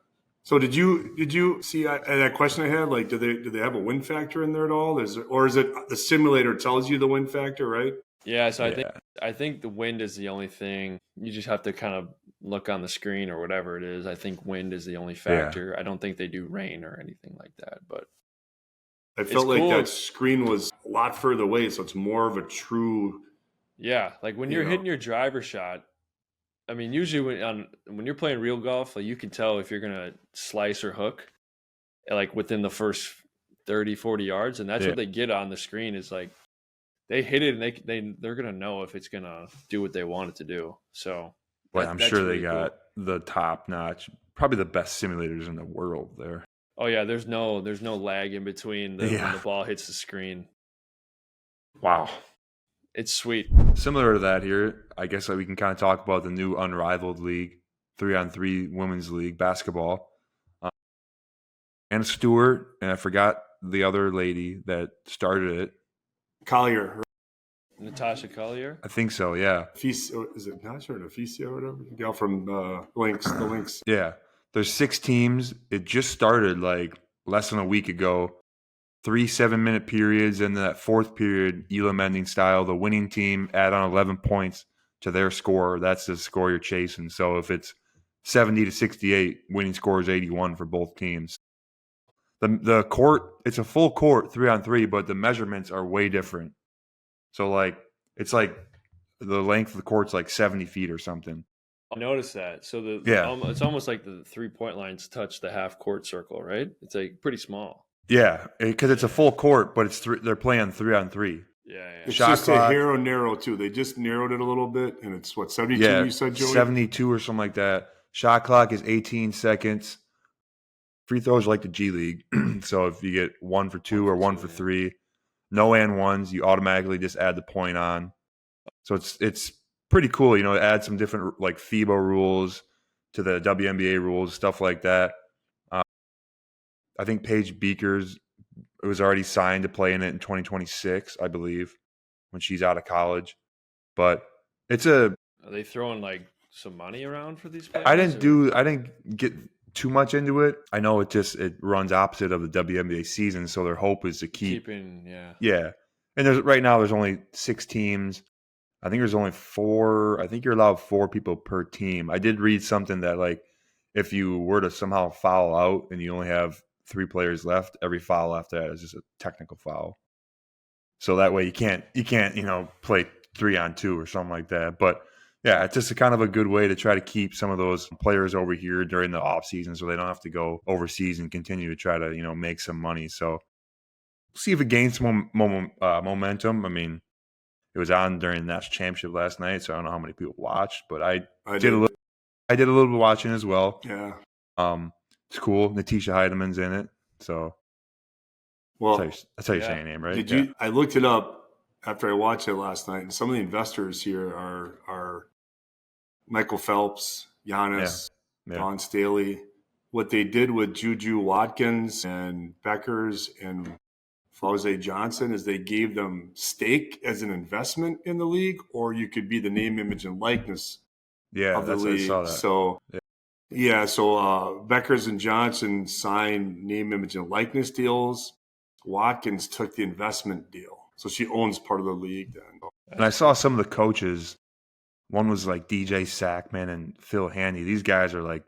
So did you see that question I had? Like, do they have a wind factor in there at all? Or is it the simulator tells you the wind factor, right? Yeah. So I think the wind is the only thing. You just have to kind of look on the screen or whatever it is. I think wind is the only factor. Yeah. I don't think they do rain or anything like that. But I felt like cool. That screen was a lot further away, so it's more of a true. Yeah, like when you're hitting your driver shot. I mean, usually when you're playing real golf, like you can tell if you're gonna slice or hook, like within the first 30, 40 yards, and that's what they get on the screen is like they hit it and they're gonna know if it's gonna do what they want it to do. So, I'm sure they got the top notch, probably the best simulators in the world there. Oh yeah, there's no lag in between when the ball hits the screen. Wow. It's sweet. Similar to that here, I guess we can kind of talk about the new unrivaled league, 3-on-3 women's league basketball. Anna Stewart, and I forgot the other lady that started it. Collier. Natasha Collier? I think so, yeah. Is it Natasha or Naficia or whatever? The gal from the Lynx. Yeah. There's 6 teams. It just started like less than a week ago. 3 7-minute periods, and that fourth period, Elam ending style, the winning team add on 11 points to their score. That's the score you're chasing. So if it's 70-68, winning score is 81 for both teams. The court, it's a full court 3-on-3, but the measurements are way different. So it's like the length of the court's like 70 feet or something. I noticed that. So it's almost like the 3-point lines touch the half court circle, right? It's like pretty small. Yeah, because it's a full court, but it's they're playing 3-on-3. Yeah. It's just a hair narrow too. They just narrowed it a little bit, and it's 72. Yeah, you said, Joey? 72 or something like that. Shot clock is 18 seconds. Free throws are like the G League, so if you get 1 for 2 or 1 for 3, no and ones, you automatically just add the point on. So it's pretty cool. It adds some different like FIBA rules to the WNBA rules, stuff like that. I think Paige Beakers was already signed to play in it in 2026, I believe, when she's out of college. But are they throwing like some money around for these players? I didn't get too much into it. I know it runs opposite of the WNBA season, so their hope is to keeping. Yeah. And right now there's only 6 teams. I think there's only 4. I think you're allowed 4 people per team. I did read something that like if you were to somehow foul out and you only have 3 players left, every foul after that is just a technical foul. So that way you can't play 3-on-2 or something like that. But yeah, it's just a kind of a good way to try to keep some of those players over here during the off season, so they don't have to go overseas and continue to try to make some money. So we'll see if it gains some momentum. I mean, it was on during the national championship last night, so I don't know how many people watched, but I did a little bit of watching as well. Yeah. It's cool. Natisha Heidemann's in it. So that's how you say your name, right? I looked it up after I watched it last night, and some of the investors here are Michael Phelps, Giannis, Dawn Staley. What they did with Juju Watkins and Beckers and Flauze Johnson is they gave them stake as an investment in the league, or you could be the name, image, and likeness of the league. I saw that. So so Beckers and Johnson signed name, image, and likeness deals. Watkins took the investment deal. So she owns part of the league then. And I saw some of the coaches. One was like DJ Sackman and Phil Handy. These guys are like,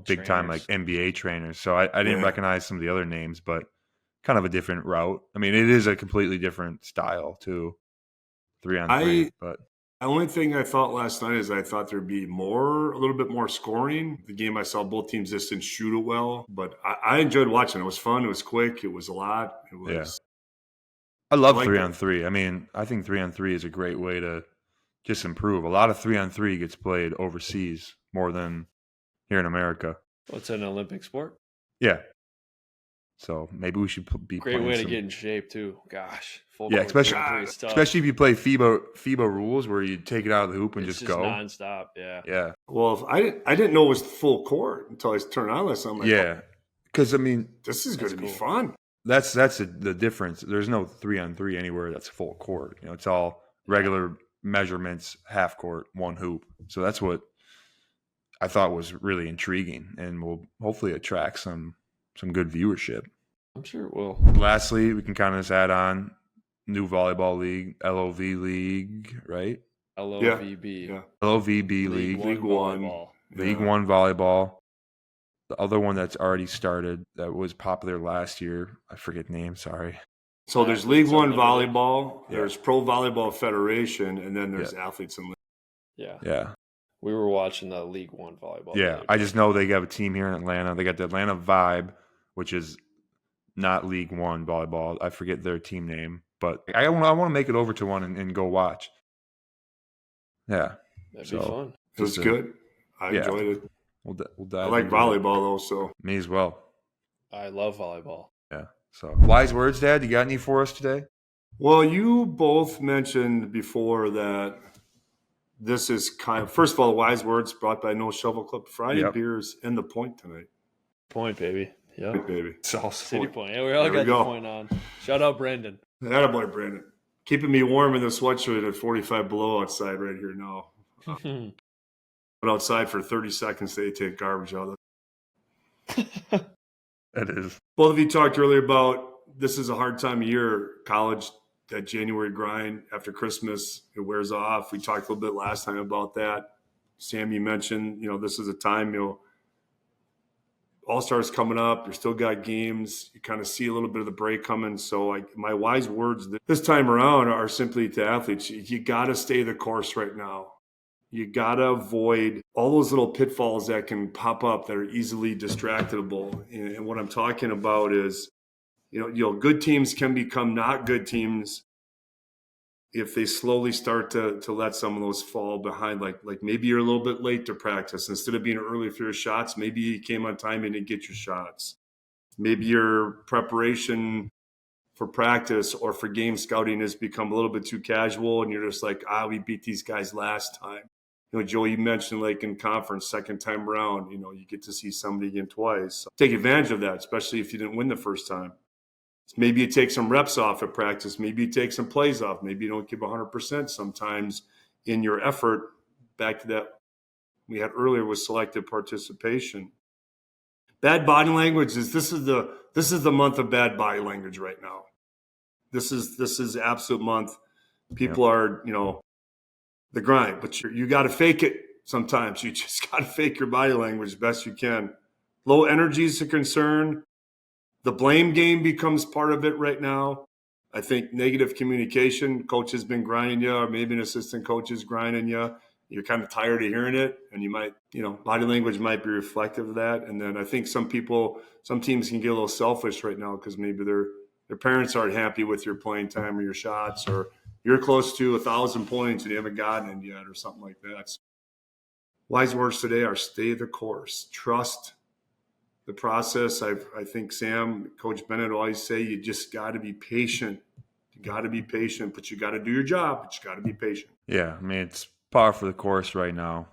big time like NBA trainers. So I didn't recognize some of the other names, but kind of a different route. I mean, it is a completely different style too, 3-on-3. But the only thing I thought last night is I thought there'd be a little bit more scoring. The game I saw both teams just didn't shoot it well, but I enjoyed watching. It was fun. It was quick. It was a lot. It was. Yeah. I love 3-on-3. I mean, I think 3-on-3 is a great way to just improve. A lot of 3-on-3 gets played overseas more than here in America. Well, it's an Olympic sport. Yeah. So maybe we should be great way to get in shape too. Gosh, especially if you play FIBA rules where you take it out of the hoop and it's just go nonstop. Yeah. Yeah. Well, I didn't know it was full court until I turned on this. I'm like, yeah, because I mean, this is going to be fun. That's the difference. There's no 3-on-3 anywhere that's full court. It's all regular measurements, half court, one hoop. So that's what I thought was really intriguing, and will hopefully attract some good viewership. I'm sure it will. Lastly, we can kind of just add on new volleyball league, LOV league, right? LOVB. Yeah. LOVB league. League One. League One volleyball. The other one that's already started that was popular last year, I forget the name, sorry. So there's League One volleyball, there's Pro Volleyball Federation, and then there's Athletes in League. Yeah. Yeah. We were watching the League One volleyball. Yeah, I just know they have a team here in Atlanta. They got the Atlanta Vibe, which is not League One volleyball. I forget their team name, but I want to make it over to one and go watch. Yeah. That'd be fun. It was good. I enjoyed it. We'll dive. I like volleyball though, so. Me as well. I love volleyball. Yeah. So wise words, Dad. You got any for us today? Well, you both mentioned before that this is first of all, wise words brought by No Shovel Club. Friday beers and the point tonight. Point, baby. Yeah, baby. City point. Yeah, we all got the point on. Shout out Brandon. Attaboy, Brandon. Keeping me warm in the sweatshirt at 45 below outside right here now. But outside for 30 seconds, they take garbage out of it. That is. Both of you talked earlier about this is a hard time of year, college, that January grind after Christmas, it wears off. We talked a little bit last time about that. Sam, you mentioned, this is a time, All-Stars coming up. You still got games. You kind of see a little bit of the break coming. So my wise words this time around are simply to athletes. You got to stay the course right now. You got to avoid all those little pitfalls that can pop up that are easily distractible. And what I'm talking about is, good teams can become not good teams if they slowly start to let some of those fall behind. Like maybe you're a little bit late to practice. Instead of being early for your shots, maybe you came on time and didn't get your shots. Maybe your preparation for practice or for game scouting has become a little bit too casual, and you're just like, we beat these guys last time. Joe, you mentioned like in conference, second time around, you get to see somebody again twice. So take advantage of that, especially if you didn't win the first time. Maybe you take some reps off at practice. Maybe you take some plays off. Maybe you don't give 100% sometimes in your effort. Back to that we had earlier with selective participation. Bad body language this is the month of bad body language right now. This is the absolute month. People are, the grind, but you got to fake it sometimes. You just got to fake your body language as best you can. Low energy is a concern. The blame game becomes part of it right now. I think negative communication, coach has been grinding you, or maybe an assistant coach is grinding you. You're kind of tired of hearing it, and you might, body language might be reflective of that. And then I think some teams can get a little selfish right now because maybe their parents aren't happy with your playing time or your shots, or you're close to 1,000 points and you haven't gotten it yet or something like that. So wise words today are stay the course. Trust the process. I think Sam, Coach Bennett always say you just got to be patient. You got to be patient, but you got to do your job, but you got to be patient. Yeah, I mean, it's par for the course right now.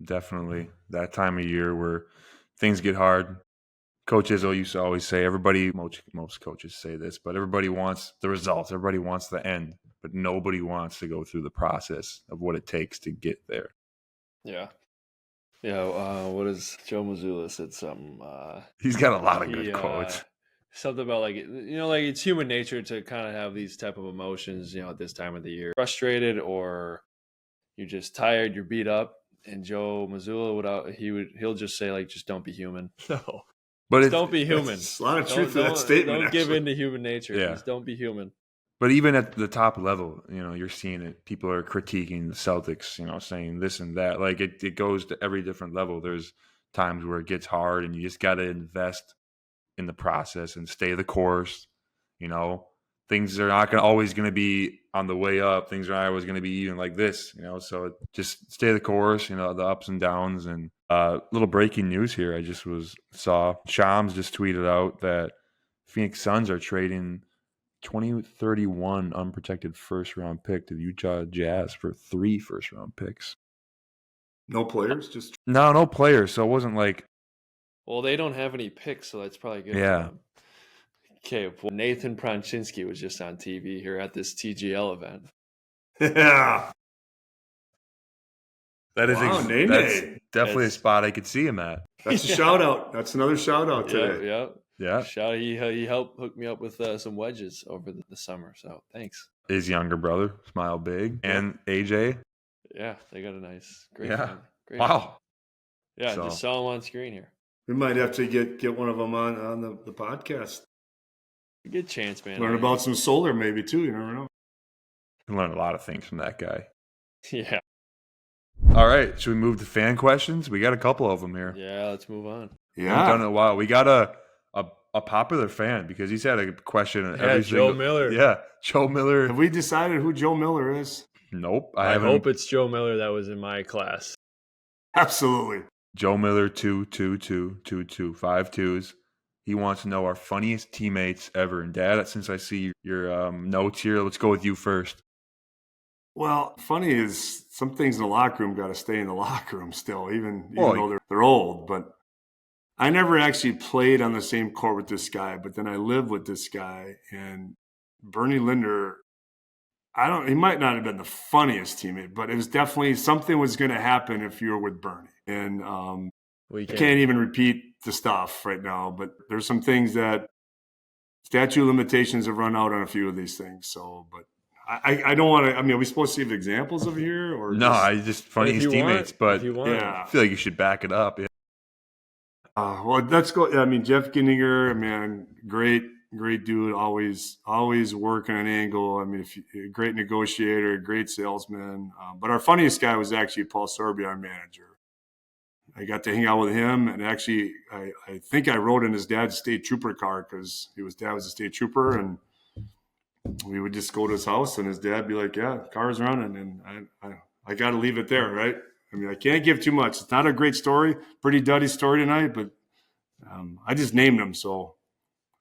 Definitely that time of year where things get hard. Coaches used to always say, most coaches say this, but everybody wants the results. Everybody wants the end, but nobody wants to go through the process of what it takes to get there. Yeah. Yeah. What is Joe Mazzulla said something? He's got a lot of good quotes. something about like like it's human nature to kind of have these type of emotions, at this time of the year, frustrated or you're just tired, you're beat up. And Joe Mazzulla he'll just say like, just don't be human. No, But just it's don't be human. There's a lot of truth to that statement. Don't give actually. in to human nature. Yeah. Just don't be human. But even at the top level, you're seeing it. People are critiquing the Celtics, saying this and that. Like it goes to every different level. There's times where it gets hard and you just got to invest in the process and stay the course. Things are not always going to be on the way up. Things are not always going to be even like this, so just stay the course, the ups and downs. And little breaking news here. I just saw Shams just tweeted out that Phoenix Suns are trading 2031 unprotected first-round pick to the Utah Jazz for 3 first-round picks. No players, just No players. So it wasn't like. Well, they don't have any picks, so that's probably good. Yeah. For them. Okay, well, Nathan Pronchinski was just on TV here at this TGL event. yeah. That is Wow, that's definitely a spot I could see him at. That's a shout out. That's another shout out today. Yeah. He helped hook me up with some wedges over the summer. So thanks. His younger brother, Smile Big, and AJ. Yeah, they got a nice, great Yeah. family. Great Wow. family. Yeah, So. just saw him on screen here. We might have to get one of them on the podcast. Good chance, man. Learn about some solar maybe too. You never know. You learn a lot of things from that guy. Yeah. All right. Should we move to fan questions? We got a couple of them here. Yeah, let's move on. We've done it in a while. We got a popular fan because he's had a question. Joe Miller. Yeah, Joe Miller. Have we decided who Joe Miller is? Nope. I hope it's Joe Miller that was in my class. Absolutely. Joe Miller 2222252. He wants to know our funniest teammates ever. And Dad, since I see your notes here, let's go with you first. Well, funny is some things in the locker room got to stay in the locker room still, even though they're old. But I never actually played on the same court with this guy, but then I lived with this guy. And Bernie Linder, he might not have been the funniest teammate, but it was definitely something was going to happen if you were with Bernie. And I can't even repeat the stuff right now, but there's some things that statute limitations have run out on a few of these things. So, but I don't want to. I mean, are we supposed to give examples of here or no? I just funniest teammates, but yeah, I feel like you should back it up. Yeah. Well, let's go. I mean, Jeff Ginninger, man, great dude. Always working an angle. I mean, great negotiator, great salesman. But our funniest guy was actually Paul Sorby, our manager. I got to hang out with him, and actually, I think I rode in his dad's state trooper car because dad was a state trooper, and we would just go to his house, and his dad be like, "Yeah, car's running," and I got to leave it there, right? I mean, I can't give too much. It's not a great story, pretty duddy story tonight, but I just named him, so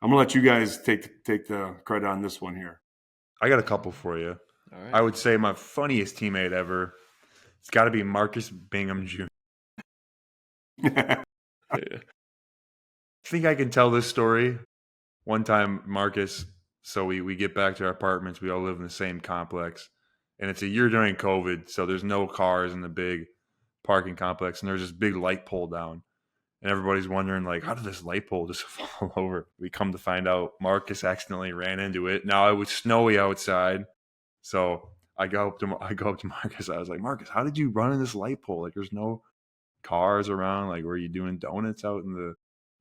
I'm gonna let you guys take the credit on this one here. I got a couple for you. All right. I would say my funniest teammate ever. It's got to be Marcus Bingham Jr. I think I can tell this story. One time, Marcus, so we get back to our apartments. We all live in the same complex. And it's a year during COVID, so there's no cars in the big parking complex. And there's this big light pole down. And everybody's wondering, like, how did this light pole just fall over? We come to find out Marcus accidentally ran into it. Now, it was snowy outside. So I go up to Marcus. I was like, Marcus, how did you run in this light pole? Like, there's no cars around. Like, were you doing donuts out in the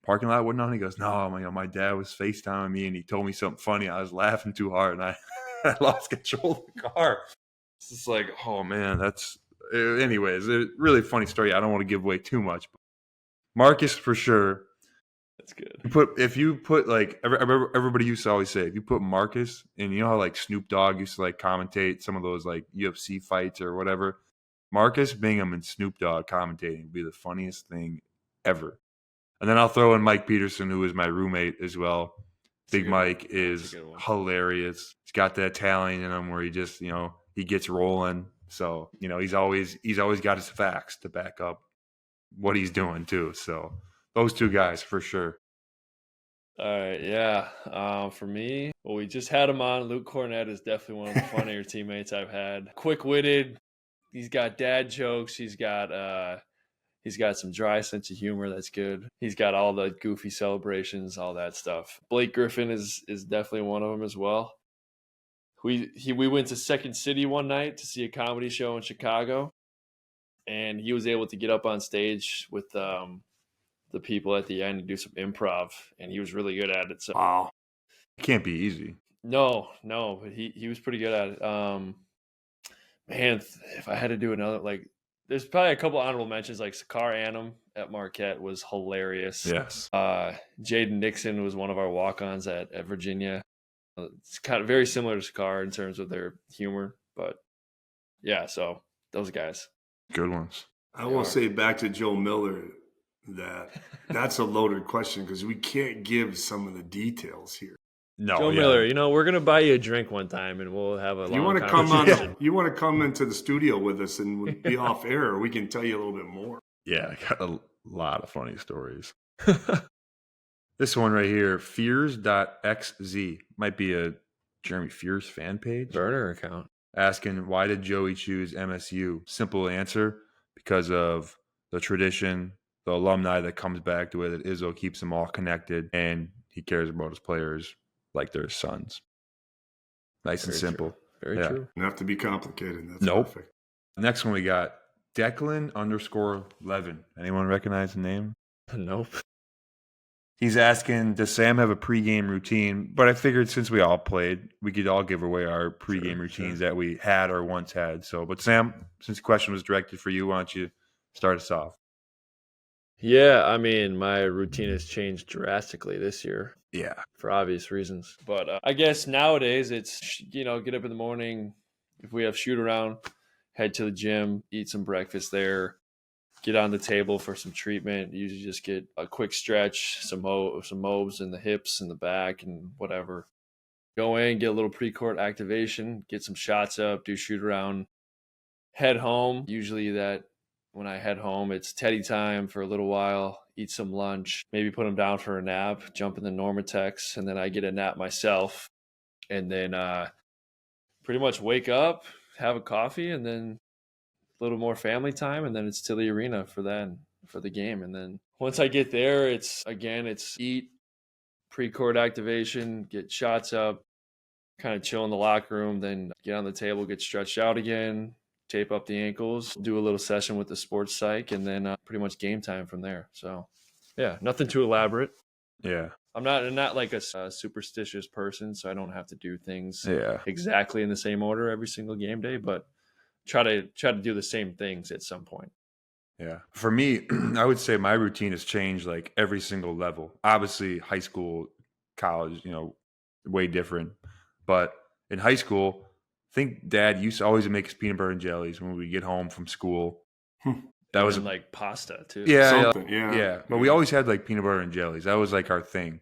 parking lot? Whatnot? And he goes, no, my dad was FaceTiming me and he told me something funny. I was laughing too hard and I lost control of the car. It's just like, oh man, anyways, a really funny story. I don't want to give away too much. But Marcus for sure. That's good. If you put like everybody used to always say, if you put Marcus, and you know how like Snoop Dogg used to like commentate some of those like UFC fights or whatever. Marcus Bingham and Snoop Dogg commentating would be the funniest thing ever. And then I'll throw in Mike Peterson, who is my roommate as well. Big Mike is hilarious. He's got that talent in him where he just, he gets rolling. So, he's always got his facts to back up what he's doing too. So those two guys for sure. All right, yeah. For me, well, we just had him on. Luke Cornett is definitely one of the funnier teammates I've had. Quick-witted. He's got dad jokes. He's got He's got some dry sense of humor that's good. He's got all the goofy celebrations, all that stuff. Blake Griffin is definitely one of them as well. We went to Second City one night to see a comedy show in Chicago, and he was able to get up on stage with the people at the end and do some improv, and he was really good at it. So Wow. It can't be easy. no, but he was pretty good at it. Man, if I had to do another, like, there's probably a couple honorable mentions, like Sakar Annam at Marquette was hilarious. Yes. Jaden Nixon was one of our walk-ons at Virginia. It's kind of very similar to Sakar in terms of their humor, but yeah, so those guys. Good ones. I will say back to Joe Miller that's a loaded question because we can't give some of the details here. No, Joe Miller, we're gonna buy you a drink one time, and we'll have a long conversation. You want to come into the studio with us and be off air? We can tell you a little bit more. Yeah, I got a lot of funny stories. This one right here, fears.xz, might be a Jeremy Fears fan page. Burner account. Asking, why did Joey choose MSU? Simple answer, because of the tradition, the alumni that comes back to it, that Izzo keeps them all connected, and he cares about his players like they're his sons. Nice and simple. Very true. Doesn't have to be complicated. That's Nope. perfect. Next one we got Declan_11. Anyone recognize the name? Nope. He's asking, does Sam have a pregame routine? But I figured since we all played, we could all give away our pregame routines that we had or once had. So, but Sam, since the question was directed for you, why don't you start us off? Yeah, I mean, my routine has changed drastically this year. Yeah. For obvious reasons. But I guess nowadays it's, get up in the morning. If we have shoot around, head to the gym, eat some breakfast there, get on the table for some treatment. Usually just get a quick stretch, some mobs in the hips and the back and whatever. Go in, get a little pre-court activation, get some shots up, do shoot around, head home. Usually when I head home, it's Teddy time for a little while, eat some lunch, maybe put him down for a nap, jump in the Normatex, and then I get a nap myself. And then pretty much wake up, have a coffee, and then a little more family time, and then it's to the arena for the game. And then once I get there, it's eat, pre-court activation, get shots up, kind of chill in the locker room, then get on the table, get stretched out again, tape up the ankles, do a little session with the sports psych, and then pretty much game time from there. So yeah, nothing too elaborate. Yeah. I'm not like a superstitious person, so I don't have to do things Yeah. exactly in the same order every single game day, but try to do the same things at some point. Yeah. For me, I would say my routine has changed like every single level. Obviously, high school, college, way different. But in high school, I think Dad used to always make us peanut butter and jellies when we get home from school. That was like pasta too. Yeah, Something, yeah. yeah. But we always had like peanut butter and jellies. That was like our thing.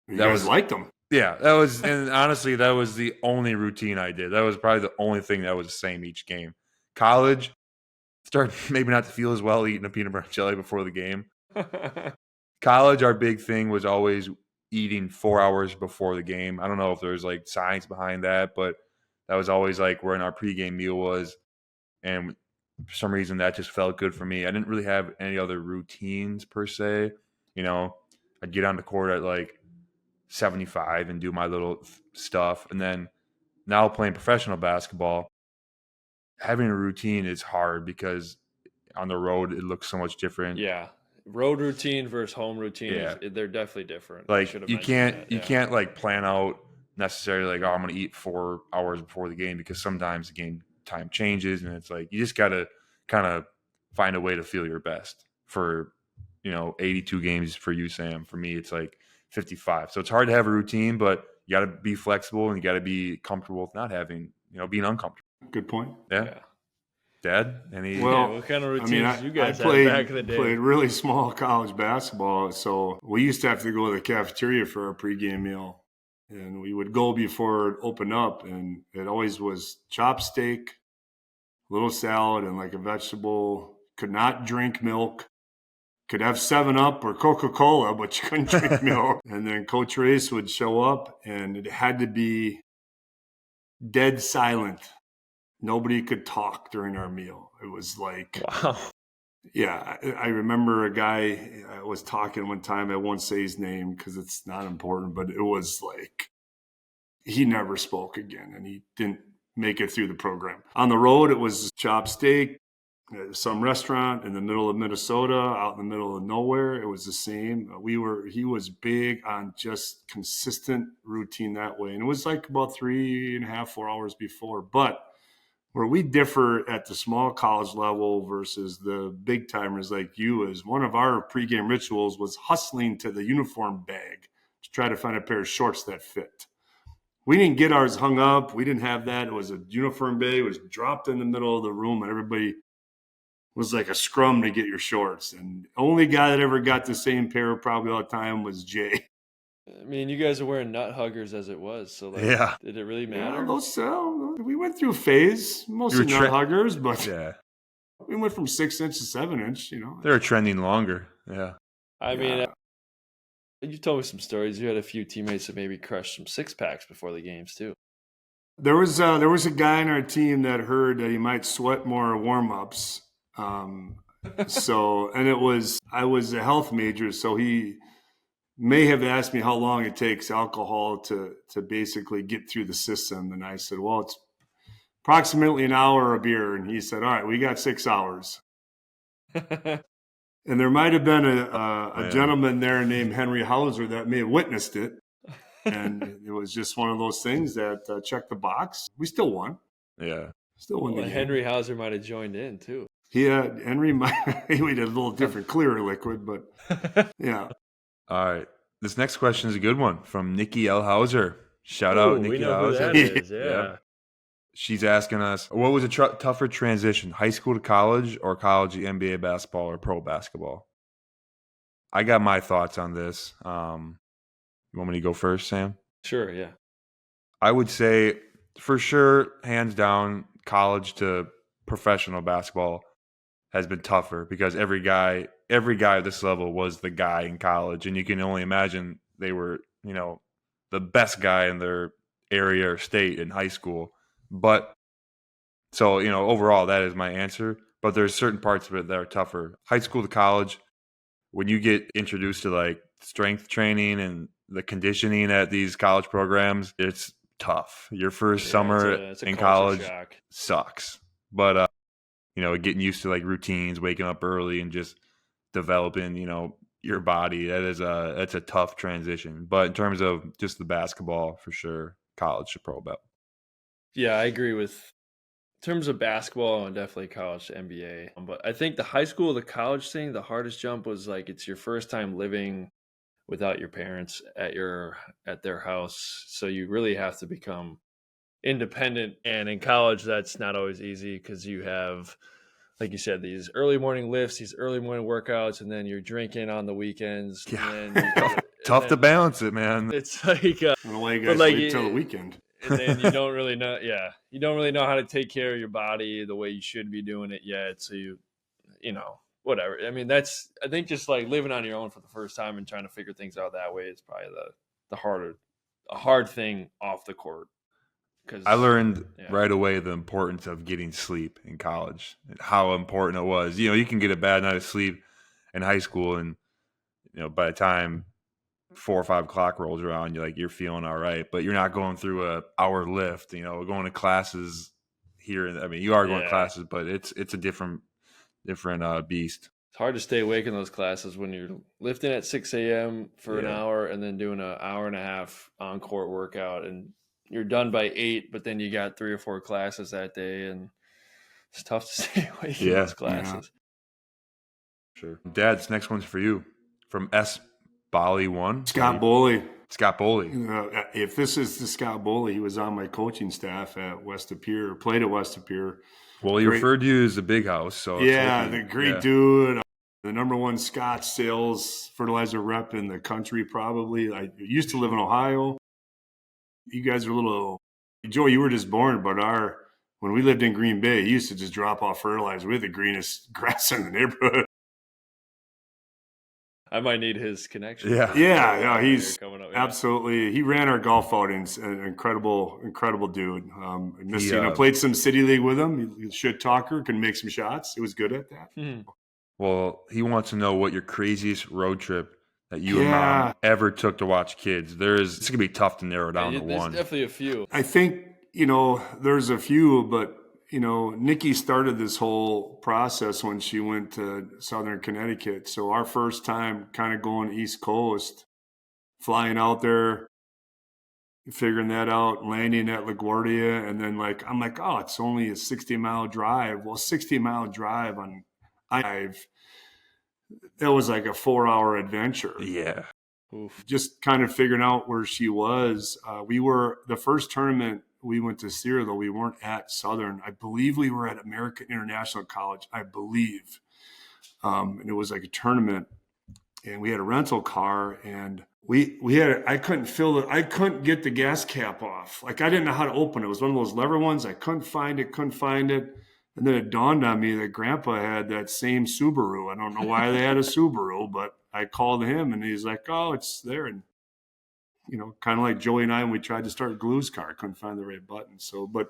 You guys liked them. Yeah, that was, and honestly, that was the only routine I did. That was probably the only thing that was the same each game. College, started maybe not to feel as well eating a peanut butter and jelly before the game. College, our big thing was always eating 4 hours before the game. I don't know if there's like science behind that, but that was always like where our pregame meal was. And for some reason, that just felt good for me. I didn't really have any other routines per se. I'd get on the court at like 75 and do my little stuff. And then now playing professional basketball, having a routine is hard because on the road, it looks so much different. Yeah. Road routine versus home routine, they're definitely different. Like you can't like plan out necessarily like, oh, I'm going to eat 4 hours before the game, because sometimes the game time changes, and it's like you just got to kind of find a way to feel your best for 82 games for you, Sam. For me, it's like 55. So it's hard to have a routine, but you got to be flexible and you got to be comfortable with not having, being uncomfortable. Good point. Yeah. Dad, what kind of routines did you guys have back in the day? I played really small college basketball, so we used to have to go to the cafeteria for our pregame meal, and we would go before it opened up, and it always was chopstick, little salad, and like a vegetable. Could not drink milk. Could have 7-Up or Coca-Cola, but you couldn't drink milk. And then Coach Race would show up, and it had to be dead silent. Nobody could talk during our meal. It was like, wow. Yeah, I remember a guy I was talking one time. I won't say his name because it's not important, but it was like he never spoke again, and he didn't make it through the program. On the road, it was chopped steak, some restaurant in the middle of Minnesota, out in the middle of nowhere. It was the same. He was big on just consistent routine that way. And it was like about 3.5, 4 hours before. But where we differ at the small college level versus the big timers like you is one of our pregame rituals was hustling to the uniform bag to try to find a pair of shorts that fit. We didn't get ours hung up. We didn't have that. It was a uniform bag. It was dropped in the middle of the room, and everybody was like a scrum to get your shorts. And the only guy that ever got the same pair probably all the time was Jay. I mean, you guys are wearing nut huggers as it was, so like, Yeah. did it really matter? Yeah, we went through a phase, mostly nut huggers, but yeah, we went from 6 inch to 7 inch. They were trending longer. Yeah. I mean, you told me some stories. You had a few teammates that maybe crushed some 6-packs before the games too. There was a guy on our team that heard that he might sweat more warm ups. So, and I was a health major, so he may have asked me how long it takes alcohol to basically get through the system. And I said, well, it's approximately an hour of beer. And he said, all right, we got 6 hours. And there might have been a gentleman there named Henry Hauser that may have witnessed it. And it was just one of those things that checked the box. We still won. Yeah. Still won the game. Henry Hauser might have joined in too. Yeah, Henry might. He did a little different, clearer liquid, but yeah. All right. This next question is a good one from Nikki L. Hauser. Shout out, Nikki we know Hauser. Who that is. Yeah. She's asking us, what was a tougher transition, high school to college or college to NBA basketball or pro basketball? I got my thoughts on this. You want me to go first, Sam? Sure, yeah. I would say, for sure, hands down, college to professional basketball has been tougher because every guy at this level was the guy in college, and you can only imagine they were, the best guy in their area or state in high school. But so, overall, that is my answer. But there's certain parts of it that are tougher. High school to college, when you get introduced to like strength training and the conditioning at these college programs, it's tough. Your first summer it's a in culture college shock. sucks. But, getting used to like routines, waking up early and just developing, your body, that's a tough transition. But in terms of just the basketball, for sure, college to pro belt. Yeah, I agree with in terms of basketball and definitely college to NBA. But I think the high school to college thing, the hardest jump was like it's your first time living without your parents at their house. So you really have to become independent. And in college, that's not always easy because you have, like you said, these early morning lifts, these early morning workouts, and then you're drinking on the weekends. Yeah. And then Tough to balance it, man. It's like, I don't know why you guys wait till the weekend. And then you don't really know, you don't really know how to take care of your body the way you should be doing it yet. So whatever. I mean, I think just like living on your own for the first time and trying to figure things out that way is probably a hard thing off the court. Because I learned right away the importance of getting sleep in college, and how important it was. You can get a bad night of sleep in high school, and by the time 4 or 5 o'clock rolls around, you're feeling all right, but you're not going through a hour lift, going to classes here. I mean, you are going to classes, but it's a different beast. It's hard to stay awake in those classes when you're lifting at 6 a.m. for an hour and then doing an hour and a half on-court workout, and you're done by 8, but then you got 3 or 4 classes that day, and it's tough to stay awake in those classes. Sure. Dad, this next one's for you. From S. Bolly 1. Scott Boley. If this is the Scott Boley, he was on my coaching staff at West of Pier, played at West of Pier. Well, he referred to you as the big house. So the great dude. The number one Scotch sales fertilizer rep in the country, probably. I used to live in Ohio. You guys are a little – Joe, you were just born, but when we lived in Green Bay, he used to just drop off fertilizer. We had the greenest grass in the neighborhood. I might need his connection. Yeah, he's coming up. Absolutely. He ran our golf outings. An incredible dude. Played some city league with him. He's a shit talker, can make some shots. He was good at that. Well, he wants to know what your craziest road trip that you and Yeah. Mom ever took to watch kids. It's going to be tough to narrow down to There's one. definitely a few. I think, there's a few, but, Nikki started this whole process when she went to Southern Connecticut. So our first time kind of going East Coast, flying out there, figuring that out, landing at LaGuardia, and then I'm like, oh, it's only a 60-mile drive. Well, 60-mile drive on I-5, that was like a 4-hour adventure. Yeah. Oof. Just kind of figuring out where she was. We were the first tournament we went to see her, though we weren't at Southern. I believe we were at American International College. I believe, and it was like a tournament, and we had a rental car, and we had. I couldn't get the gas cap off. Like, I didn't know how to open it. It was one of those lever ones. I couldn't find it. And then it dawned on me that Grandpa had that same Subaru. I don't know why they had a Subaru, but I called him, and he's like, "Oh, it's there." And kind of like Joey and I, when we tried to start Glue's car, couldn't find the right button. So, but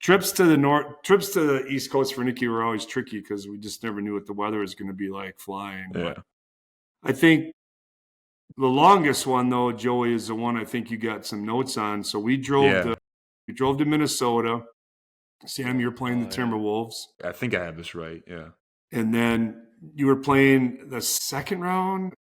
trips to the East Coast for Nikki were always tricky because we just never knew what the weather was going to be like flying. Yeah. But I think the longest one, though, Joey, is the one I think you got some notes on. So we drove to Minnesota. Sam, you're playing the Timberwolves. I think I have this right. Yeah. And then you were playing the second round?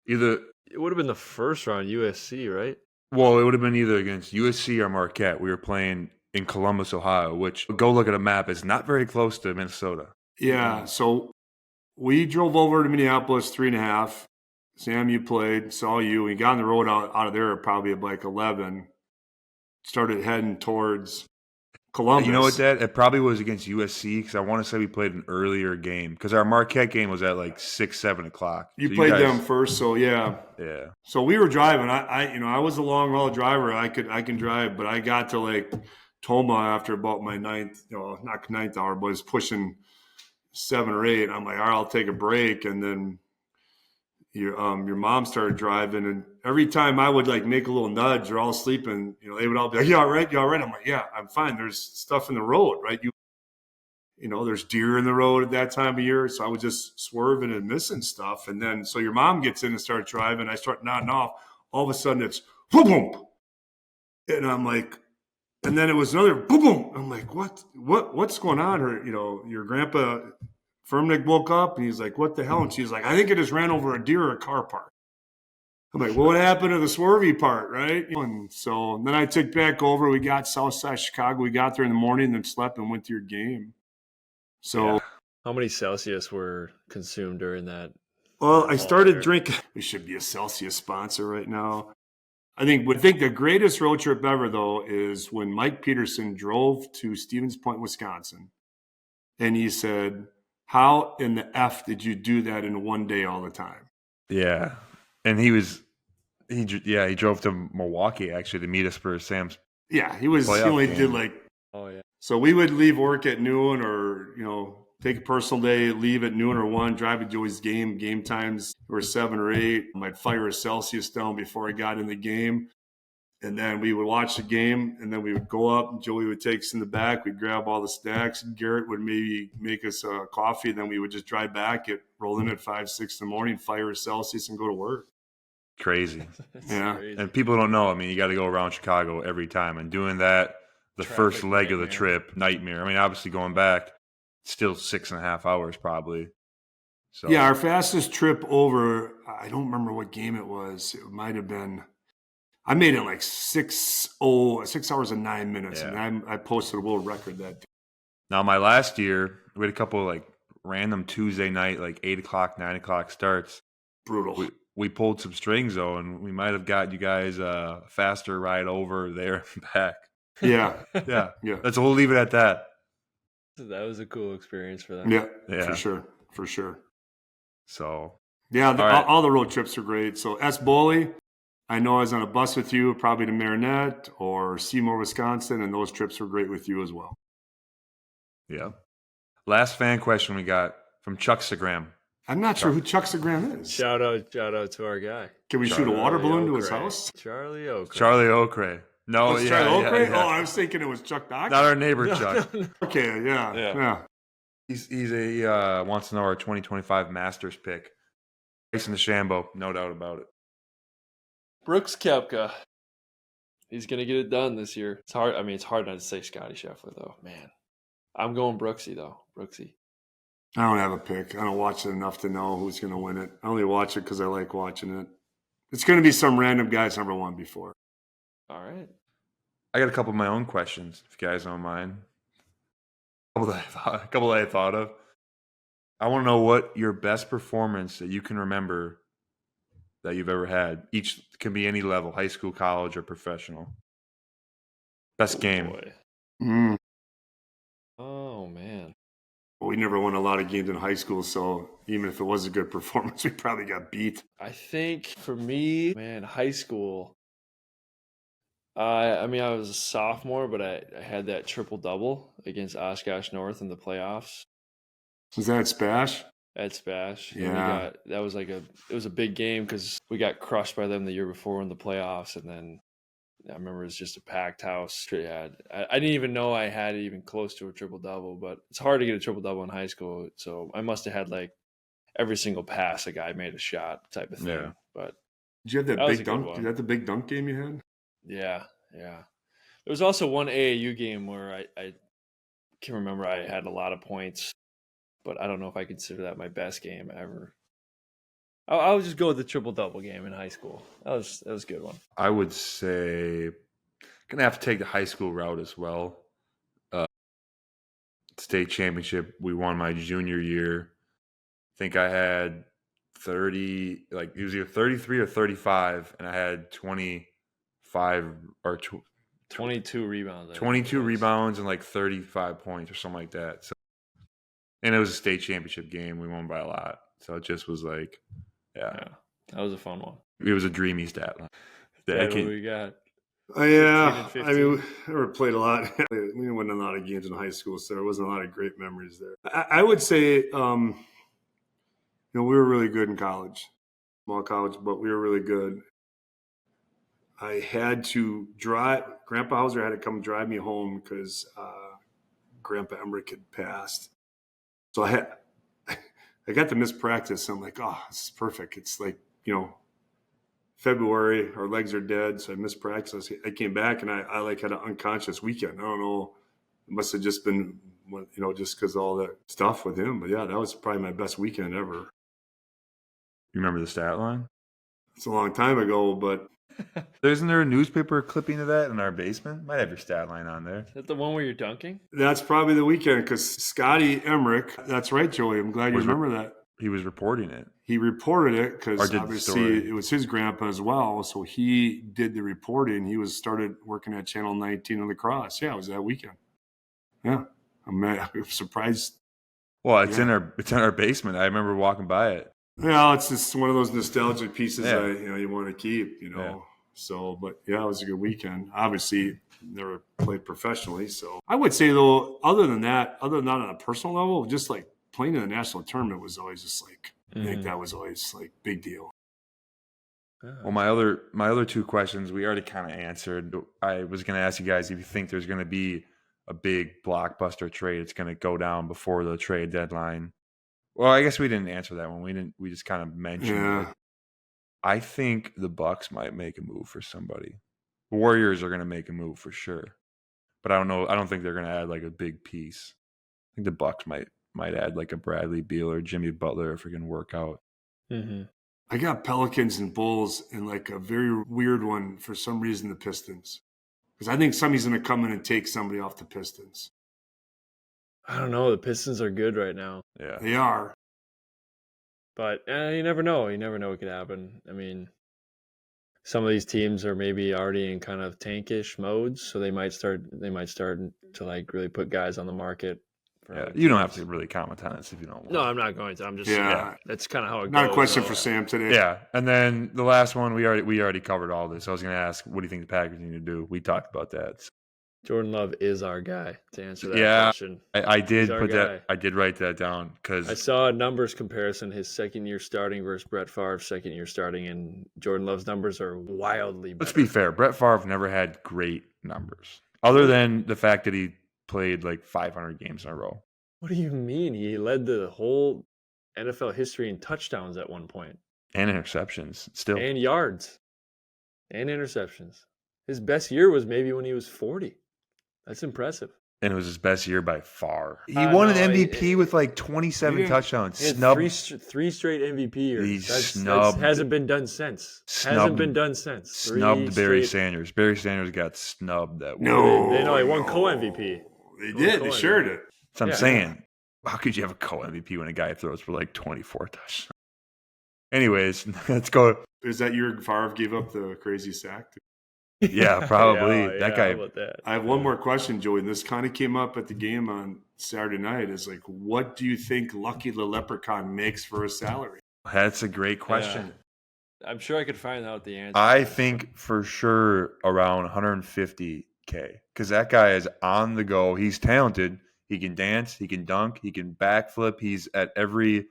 It would have been the first round, USC, right? Well, it would have been either against USC or Marquette. We were playing in Columbus, Ohio, which, go look at a map, is not very close to Minnesota. Yeah, so we drove over to Minneapolis 3.5. Sam, you played, saw you. We got on the road out of there probably at like 11. Started heading towards Columbus. You know what, Dad? It probably was against USC because I want to say we played an earlier game because our Marquette game was at like 6, 7 o'clock. You played them first, so yeah. Yeah. So we were driving. I was a long haul driver. I can drive, but I got to like Toma after about my ninth, not ninth hour, but it's pushing 7 or 8. I'm like, all right, I'll take a break, and then your mom started driving, and every time I would like make a little nudge, they're all sleeping, they would all be like, "You all right? You all right?" I'm like, "Yeah, I'm fine." There's stuff in the road, right? There's deer in the road at that time of year, so I was just swerving and missing stuff. And then so your mom gets in and starts driving. I start nodding off. All of a sudden, it's boom, boom, and I'm like, and then it was another boom, boom. I'm like, what's going on? Your grandpa Firmnick woke up and he's like, "What the hell?" And she's like, "I think it just ran over a deer or a car park." I'm like, "Well, what happened to the swervy part, right?" And so then I took back over. We got Southside Chicago. We got there in the morning, then slept and went to your game. So, how many Celsius were consumed during that? Well, I started drinking. We should be a Celsius sponsor right now. I think the greatest road trip ever, though, is when Mike Peterson drove to Stevens Point, Wisconsin, and he said, "How in the F did you do that in one day all the time?" Yeah. And he drove to Milwaukee actually to meet us for Sam's. Yeah, he only did like. Oh yeah. So we would leave work at noon, or take a personal day, leave at noon or 1, drive to Joey's game. Game times were 7 or 8. I'd fire a Celsius down before I got in the game. And then we would watch the game, and then we would go up, and Joey would take us in the back. We'd grab all the snacks. Garrett would maybe make us coffee, and then we would just drive back, roll in at 5, 6 in the morning, fire a Celsius, and go to work. Crazy. Yeah. Crazy. And people don't know, you got to go around Chicago every time. And doing that, the first leg of the trip, nightmare. Obviously going back, still 6.5 hours probably. So yeah, our fastest trip over, I don't remember what game it was. It might have been, I made it like 6 hours and 9 minutes. Yeah. And I posted a world record that day. Now my last year, we had a couple of like random Tuesday night, like 8 o'clock, 9 o'clock starts. Brutal. We pulled some strings though, and we might have got you guys a faster ride over there and back. Yeah. Yeah. Yeah. We'll leave it at that. That was a cool experience for them. Yeah. Yeah. For sure. So yeah, all the road trips are great. So Boley, I know I was on a bus with you, probably to Marinette or Seymour, Wisconsin, and those trips were great with you as well. Yeah. Last fan question we got from Chuckstagram. I'm not sure who Chuckstagram is. Shout out to our guy. Can we shoot a water balloon to his house? Charlie Oakley. Charlie Oakley. No, Charlie Oakley? Yeah. Oh, I was thinking it was Chuck Dock. Not our neighbor Chuck. Okay, yeah. He wants to know our 2025 Masters pick. Bryson DeChambeau, no doubt about it. Brooks Koepka. He's gonna get it done this year. It's hard. I mean, it's hard not to say Scotty Scheffler though. Man, I'm going Brooksy though. Brooksy. I don't have a pick. I don't watch it enough to know who's going to win it. I only watch it because I like watching it. It's going to be some random guy's number one before. All right. I got a couple of my own questions, if you guys don't mind. A couple that I thought of. I want to know what your best performance that you can remember that you've ever had. Each can be any level, high school, college, or professional. Best game. Boy. Oh, man. Well, we never won a lot of games in high school, so even if it was a good performance, we probably got beat. I think for me, man, high school, I mean, I was a sophomore, but I had that triple-double against Oshkosh North in the playoffs. Was that at Spash? At Spash. Yeah. That was it was a big game because we got crushed by them the year before in the playoffs, and then I remember it was just a packed house. Yeah, I didn't even know I had it even close to a triple-double, but it's hard to get a triple-double in high school, so I must have had like every single pass a guy made a shot type of thing. Yeah. But Did you have that was big a good dunk? one. Did you have the big dunk game you had? Yeah. There was also one AAU game where I can't remember. I had a lot of points, but I don't know if I consider that my best game ever. I'll just go with the triple-double game in high school. That was a good one. I would say gonna have to take the high school route as well. State championship we won my junior year. I think I had 30, like it was either 33 or 35, and I had 25 or 22 rebounds. 22 rebounds and like 35 points or something like that. So, and it was a state championship game. We won by a lot. So it just was like, yeah. That was a fun one. It was a dreamy stat line. What we got? Yeah, 15 and I mean, I never played a lot. We didn't win a lot of games in high school, so there wasn't a lot of great memories there. I would say, we were really good in college, small college, but we were really good. I had to drive. Grandpa Hauser had to come drive me home because Grandpa Emmerich had passed. So I got to miss practice. I'm like, oh, this is perfect. It's like, February, our legs are dead. So I missed practice. I came back and I like had an unconscious weekend. I don't know. It must have just been, just because all that stuff with him. But yeah, that was probably my best weekend ever. You remember the stat line? It's a long time ago, but. Isn't there a newspaper clipping of that in our basement? Might have your stat line on there. Is that the one where you're dunking? That's probably the weekend because Scotty Emmerich, that's right, Joey. I'm glad you remember that. He was reporting it. He reported it because obviously it was his grandpa as well. So he did the reporting. He started working at Channel 19 on the Cross. Yeah, it was that weekend. Yeah, I'm surprised. Well, it's in our basement. I remember walking by it. Yeah, it's just one of those nostalgic pieces you want to keep. Yeah. So, but yeah, it was a good weekend. Obviously, never played professionally. So I would say though, other than that on a personal level, just like playing in the national tournament was always just like, I think that was always like big deal. Well, my other two questions we already kind of answered. I was going to ask you guys if you think there's going to be a big blockbuster trade. It's going to go down before the trade deadline. Well, I guess we didn't answer that one. We just kind of mentioned it. I think the Bucks might make a move for somebody. The Warriors are going to make a move for sure. But I don't know. I don't think they're going to add like a big piece. I think the Bucks might add like a Bradley Beal or Jimmy Butler if we can work out. Mm-hmm. I got Pelicans and Bulls and like a very weird one for some reason, the Pistons. Because I think somebody's going to come in and take somebody off the Pistons. I don't know. The Pistons are good right now. Yeah. They are. But you never know. You never know what could happen. I mean, some of these teams are maybe already in kind of tankish modes, so they might start to like really put guys on the market. You don't have to really comment on this if you don't want. No, I'm not going to. I'm just that's kind of how it goes. Not a question for Sam today. Yeah, and then the last one we already covered all this. I was going to ask, what do you think the Packers need to do? We talked about that. Jordan Love is our guy to answer that question. I did put that. I did write that down because I saw a numbers comparison. His second year starting versus Brett Favre's second year starting, and Jordan Love's numbers are wildly better. Let's be fair. Brett Favre never had great numbers, other than the fact that he played like 500 games in a row. What do you mean? He led the whole NFL history in touchdowns at one point, And interceptions still. and yards, and interceptions. His best year was maybe when he was 40. That's impressive. And it was his best year by far. He No, won an MVP with like 27 He touchdowns. He had Snubbed. three straight MVP years. He That snubbed- hasn't been done since. Hasn't been done since. Snubbed Barry Three straight- Sanders. Barry Sanders got snubbed that week. No. They know he won co-MVP. They did. They sure did. That's what I'm Yeah. saying. How could you have a co-MVP when a guy throws for like 24 touchdowns? Anyways, let's go. Is that your Favre gave up the crazy sack? Yeah, probably. Yeah, That how guy. about that? I have one more question, Joey. And this kind of came up at the game on Saturday night. Is like, what do you think Lucky the Leprechaun makes for a salary? That's a great question. I'm sure I could find out the answer. I think for sure around 150K because that guy is on the go. He's talented. He can dance. He can dunk. He can backflip. He's at every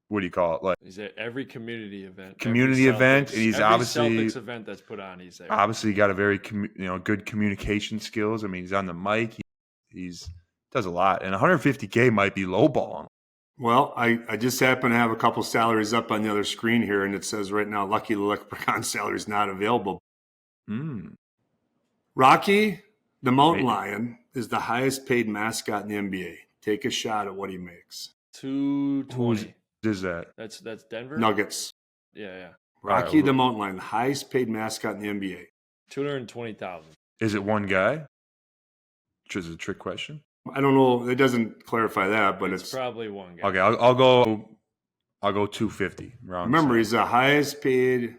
what do you call it? Like He's at every community event. Community every event, Celtics- and he's every obviously- Celtics event that's put on. He's there. obviously got a very good communication skills. I mean, he's on the mic. He's does a lot, and 150K might be lowballing. Well, I just happen to have a couple salaries up on the other screen here, and it says right now Lucky the Leprechaun salary is not available. Rocky the Mountain Lion is the highest paid mascot in the NBA. Take a shot at what he makes. 220. Is that? That's Denver. Nuggets. Yeah. Rocky Right. the Mountain Lion, the highest paid mascot in the NBA. 220,000. Is it one guy? Which is a trick question. I don't know. It doesn't clarify that, but It's it's probably one guy. Okay, I'll go 250. remember he's the highest paid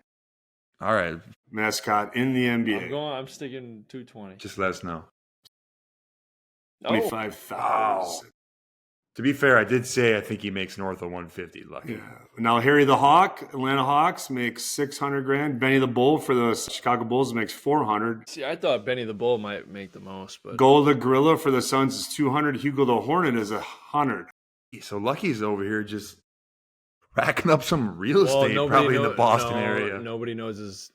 All right, mascot in the NBA. I'm sticking 220. just let us know. Oh, 25,000. To be fair, I did say I think he makes north of 150. Lucky. Yeah. Now Harry the Hawk, Atlanta Hawks makes 600 grand. Benny the Bull for the Chicago Bulls makes 400. see, I thought Benny the Bull might make the most, but Gold the Gorilla for the Suns is 200. Hugo the Hornet is 100. So Lucky's over here just racking up some real estate, probably in the Boston area. Nobody knows his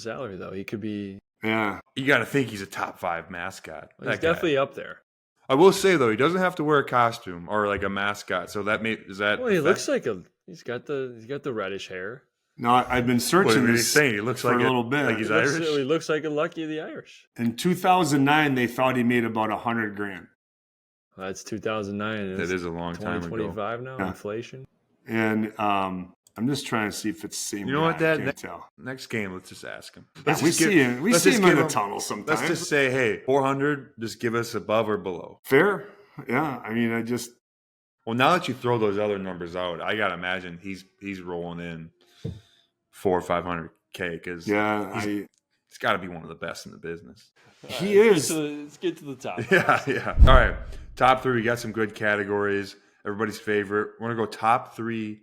salary though. He could be. Yeah. You got to think he's a top 5 mascot. He's That guy. definitely up there. I will say though, he doesn't have to wear a costume or like a mascot. So that is that. Well, he looks like he's got the reddish hair. Now I've been What searching are you this saying? He looks for like a little bit. Like he's He looks, Irish. he looks like a Lucky of the Irish. In 2009, they thought he made about 100 grand. Well, that's 2009. That is a long time ago. 2025 now. Yeah. Inflation. And I'm just trying to see if it's the same. You know what, guy. I Dad? can't tell. Next game, let's just ask him. Yeah, we see him. We let's see just him in give the tunnel sometimes. Let's just say, hey, 400. Just give us above or below. Fair. Yeah. I mean, I just. Well, now that you throw those other numbers out, I gotta imagine he's rolling in 400 or 500K because Yeah. he's got to be one of the best in the business. He is. Let's get to the top. Yeah. All right, top 3. We got some good categories. Everybody's favorite. We're gonna go top 3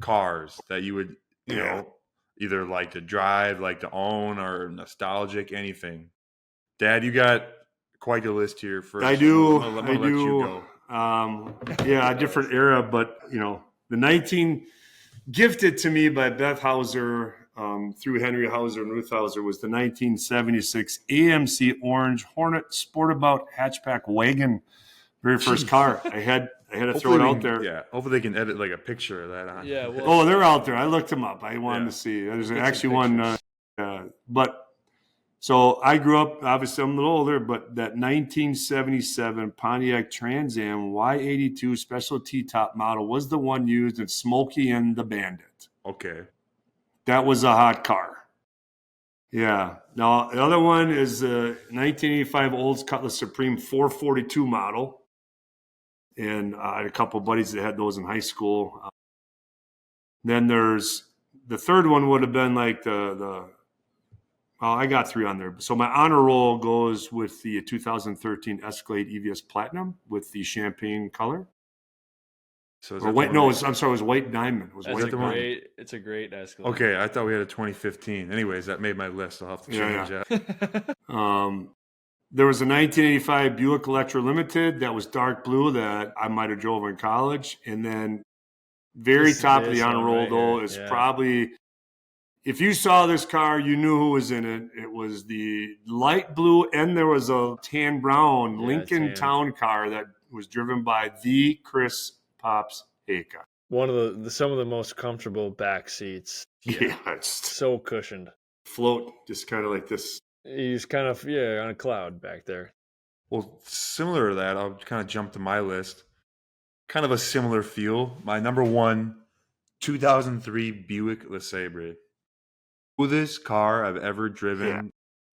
cars that you would you know either like to drive, like to own, or nostalgic, anything. Dad, you got quite a list here. First, I do. I'm gonna I let you do. go. Yeah, a different era, but the gifted to me by Beth Hauser through Henry Hauser and Ruth Hauser was the 1976 AMC Orange Hornet Sportabout hatchback wagon. Very first car. I had to throw it out there. Yeah, hopefully they can edit like a picture of that on. Yeah. Well, Oh, they're out there. I looked them up. I wanted Yeah. to see. There's Get some actually one. But so I grew up. Obviously, I'm a little older, but that 1977 Pontiac Trans Am Y82 Special T-top model was the one used in Smokey and the Bandit. Okay. That was a hot car. Yeah. Now the other one is the 1985 Olds Cutlass Supreme 442 model, and I had a couple of buddies that had those in high school. Then there's the third one would have been like well, I got 3 on there. So my honor roll goes with the 2013 Escalade EVS Platinum with the champagne color. So is Or that white? the No, one- I'm sorry. It was white diamond. It was that's white a the one? great. It's a great Escalade. Okay, I thought we had a 2015. Anyways, that made my list. I'll have to Yeah, change that. There was a 1985 Buick Electra Limited that was dark blue that I might have drove in college. And then very This- top of this the honor one roll, right though, here, is yeah. probably, if you saw this car, you knew who was in it. It was the light blue, and there was a tan brown Yeah, Lincoln tan. Town car that was driven by the Chris Pops Haka. One of some of the most comfortable back seats. Yeah, it's So cushioned. float, just kind of like this. He's kind of on a cloud back there. Well, similar to that, I'll kind of jump to my list. Kind of a similar feel. My number one, 2003 Buick LeSabre. Smoothest car I've ever driven.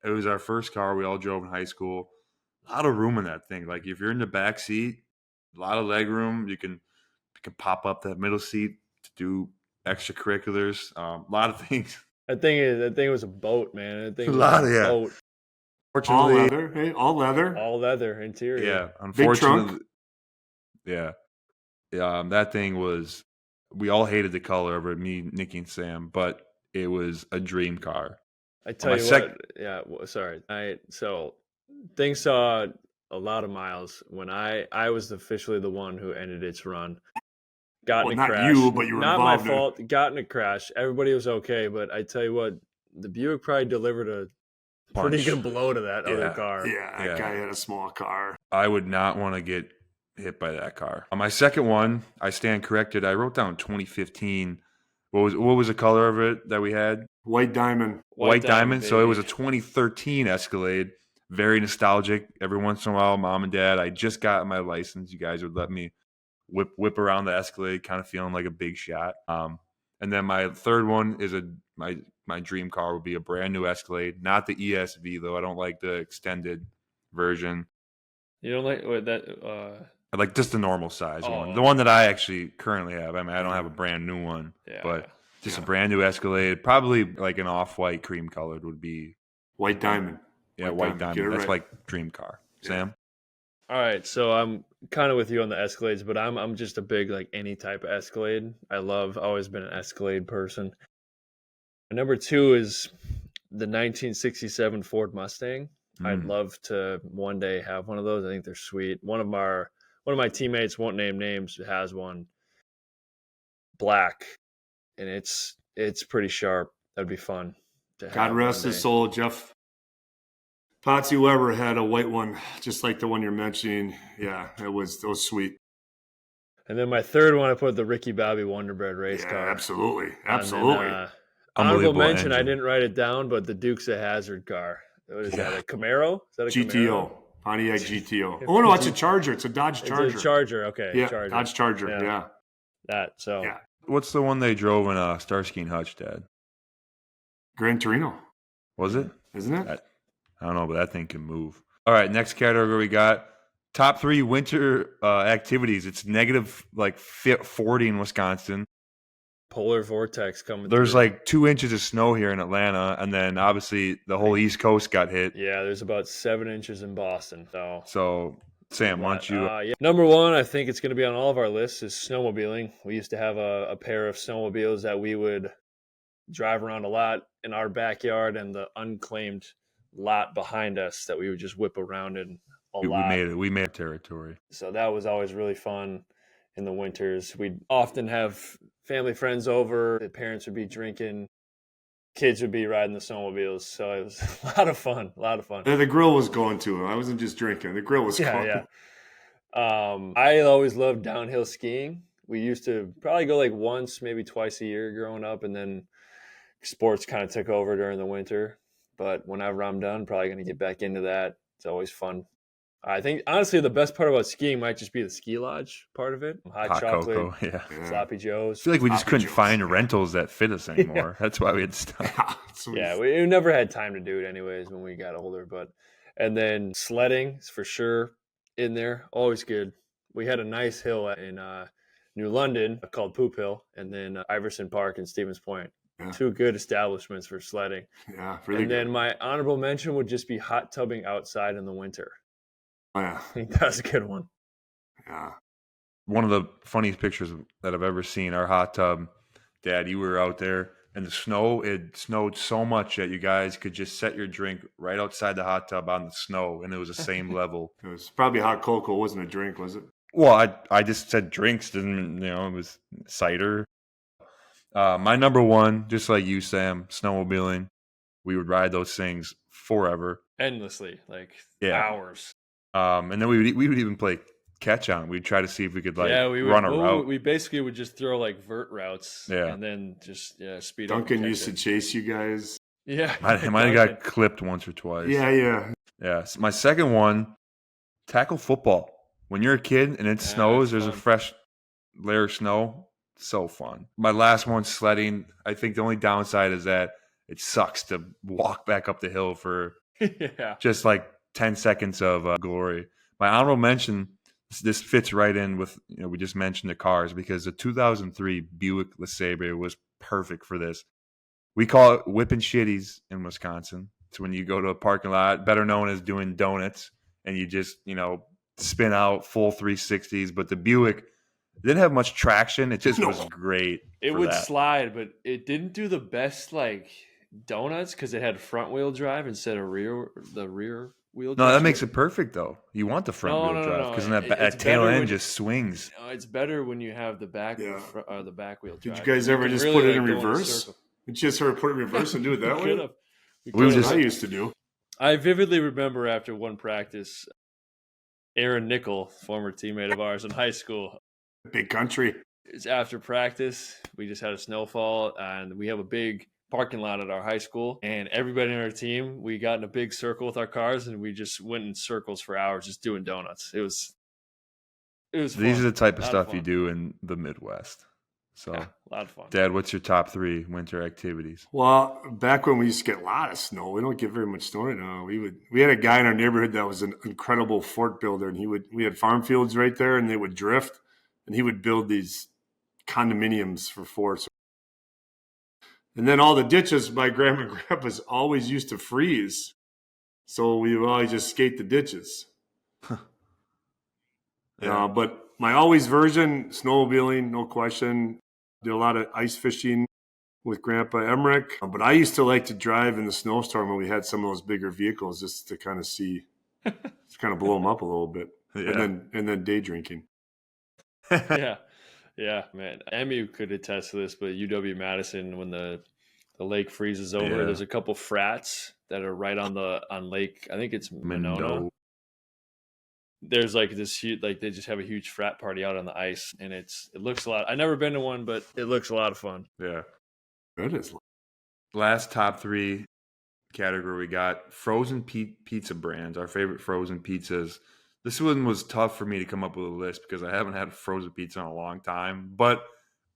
Yeah. It was our first car we all drove in high school. A lot of room in that thing. Like if you're in the back seat, a lot of leg room. You can pop up that middle seat to do extracurriculars. A lot of things. That thing was a boat, man. That thing was boat. All leather, hey, all leather. All leather interior. Yeah, unfortunately. Big trunk. Yeah. That thing was, we all hated the color of it, me, Nikki, and Sam, but it was a dream car. I tell you what, sorry. So things saw a lot of miles when I was officially the one who ended its run. Got in a crash. Not you, but you were not involved. My fault. Got in a crash. Everybody was okay, but I tell you what, the Buick probably delivered a pretty good blow to that other car. Yeah, that guy had a small car. I would not want to get hit by that car. On my second one, I stand corrected. I wrote down 2015. What was the color of it that we had? White diamond. White diamond. So it was a 2013 Escalade. Very nostalgic. Every once in a while, Mom and Dad, I just got my license. You guys would let me whip around the Escalade, kind of feeling like a big shot. And then my third one is my dream car would be a brand new Escalade, not the ESV though. I don't like the extended version. You don't like that? I like just the normal size one, the one that I actually currently have. I mean, I don't have a brand new one, but just a brand new Escalade, probably like an off-white cream colored would be white diamond. Yeah, white diamond. That's like dream car. Yeah. Sam. All right, so I'm kind of with you on the Escalades, but I'm just a big like any type of Escalade. Always been an Escalade person. And number two is the 1967 Ford Mustang. I'd love to one day have one of those. I think they're sweet. One of my teammates, won't name names, has one, black, and it's pretty sharp. That'd be fun. God rest his soul, Jeff. Potsy Weber had a white one, just like the one you're mentioning. Yeah, it was sweet. And then my third one, I put the Ricky Bobby Wonder Bread race car. Absolutely. Honorable mention, I didn't write it down, but the Dukes of Hazzard car. What is that, a Camaro? Is that a GTO. Camaro? Pontiac GTO. Oh, no, it's a Charger. It's a Dodge Charger. It's a Charger, okay. Yeah, Charger. Dodge Charger, yeah. Yeah. What's the one they drove in Starsky and Hutch, Dad? Gran Torino. Was it? Isn't it? I don't know, but that thing can move. All right, next category we got top 3 winter activities. It's negative like 40 in Wisconsin. Polar vortex coming There's through. like 2 inches of snow here in Atlanta, and then obviously the whole East Coast got hit. Yeah, there's about 7 inches in Boston. So Sam, why don't you? Number one, I think it's going to be on all of our lists, is snowmobiling. We used to have a pair of snowmobiles that we would drive around a lot in our backyard and the unclaimed lot behind us that we would just whip around in a lot. We made territory. So that was always really fun in the winters. We'd often have family friends over. The parents would be drinking. Kids would be riding the snowmobiles. So it was a lot of fun. Yeah, the grill was going to. I wasn't just drinking. The grill was going. Yeah. I always loved downhill skiing. We used to probably go like once, maybe twice a year growing up, and then sports kind of took over during the winter. But whenever I'm done, probably going to get back into that. It's always fun. I think, honestly, the best part about skiing might just be the ski lodge part of it. Hot chocolate, cocoa, yeah. Sloppy Joes. I feel like we just couldn't find rentals that fit us anymore. That's why we had to stop. We never had time to do it anyways when we got older. And then sledding is for sure in there. Always good. We had a nice hill in New London called Poop Hill, and then Iverson Park and Stevens Point. Yeah. 2 good establishments for sledding. Yeah, really and then my honorable mention would just be hot tubbing outside in the winter. Oh, yeah. I think that's a good one. Yeah. One of the funniest pictures that I've ever seen, our hot tub. Dad, you were out there, and it snowed so much that you guys could just set your drink right outside the hot tub on the snow, and it was the same level. It was probably hot cocoa. It wasn't a drink, was it? Well, I just said drinks, didn't, it was cider. My number one, just like you, Sam, snowmobiling. We would ride those things forever, endlessly, like hours. And then we would even play catch on. We'd try to see if we could we run a would. route. We basically would just throw like vert routes, Yeah. and then just speed Duncan up. used to chase you guys. Yeah, I might have got clipped once or twice. Yeah. Yeah. So my second one, tackle football. When you're a kid and it snows, there's a fresh layer of snow. So fun. My last one, sledding. I think the only downside is that it sucks to walk back up the hill for just like 10 seconds of glory. My honorable mention, this fits right in with, we just mentioned the cars, because the 2003 Buick LeSabre was perfect for this. We call it whipping shitties in Wisconsin. It's when you go to a parking lot, better known as doing donuts, and you just, spin out full 360s. But the Buick didn't have much traction. It just was great. It would slide, but it didn't do the best like donuts because it had front wheel drive instead of rear wheel drive. No, that makes it perfect though. You want the front wheel drive because then that tail end just swings. It's better when you have the back the back wheel drive. Did you guys ever just put it in reverse? You just sort of put it in reverse and do it that way? I used to do. I vividly remember after one practice, Aaron Nickel, former teammate of ours in high school. Big country. It's after practice. We just had a snowfall, and we have a big parking lot at our high school. And everybody on our team, we got in a big circle with our cars, and we just went in circles for hours just doing donuts. It was fun. These are the type of stuff you do in the Midwest. So, a lot of fun. Dad, what's your top 3 winter activities? Well, back when we used to get a lot of snow, we don't get very much snow right now. We had a guy in our neighborhood that was an incredible fort builder, and we had farm fields right there, and they would drift, and he would build these condominiums for forts. And then all the ditches, my grandma and grandpa's always used to freeze, so we would always just skate the ditches. But my always version, snowmobiling, no question. Did a lot of ice fishing with Grandpa Emmerich. But I used to like to drive in the snowstorm when we had some of those bigger vehicles just to kind of see, just kind of blow them up a little bit. Yeah. And then day drinking. Yeah, man. Emmy could attest to this, but UW-Madison, when the lake freezes over, there's a couple frats that are right on lake. I think it's Monona. There's like this huge, like they just have a huge frat party out on the ice, and it looks a lot. I've never been to one, but it looks a lot of fun. Yeah, it is. Last top 3 category, we got frozen pizza brands. Our favorite frozen pizzas. This one was tough for me to come up with a list because I haven't had frozen pizza in a long time, but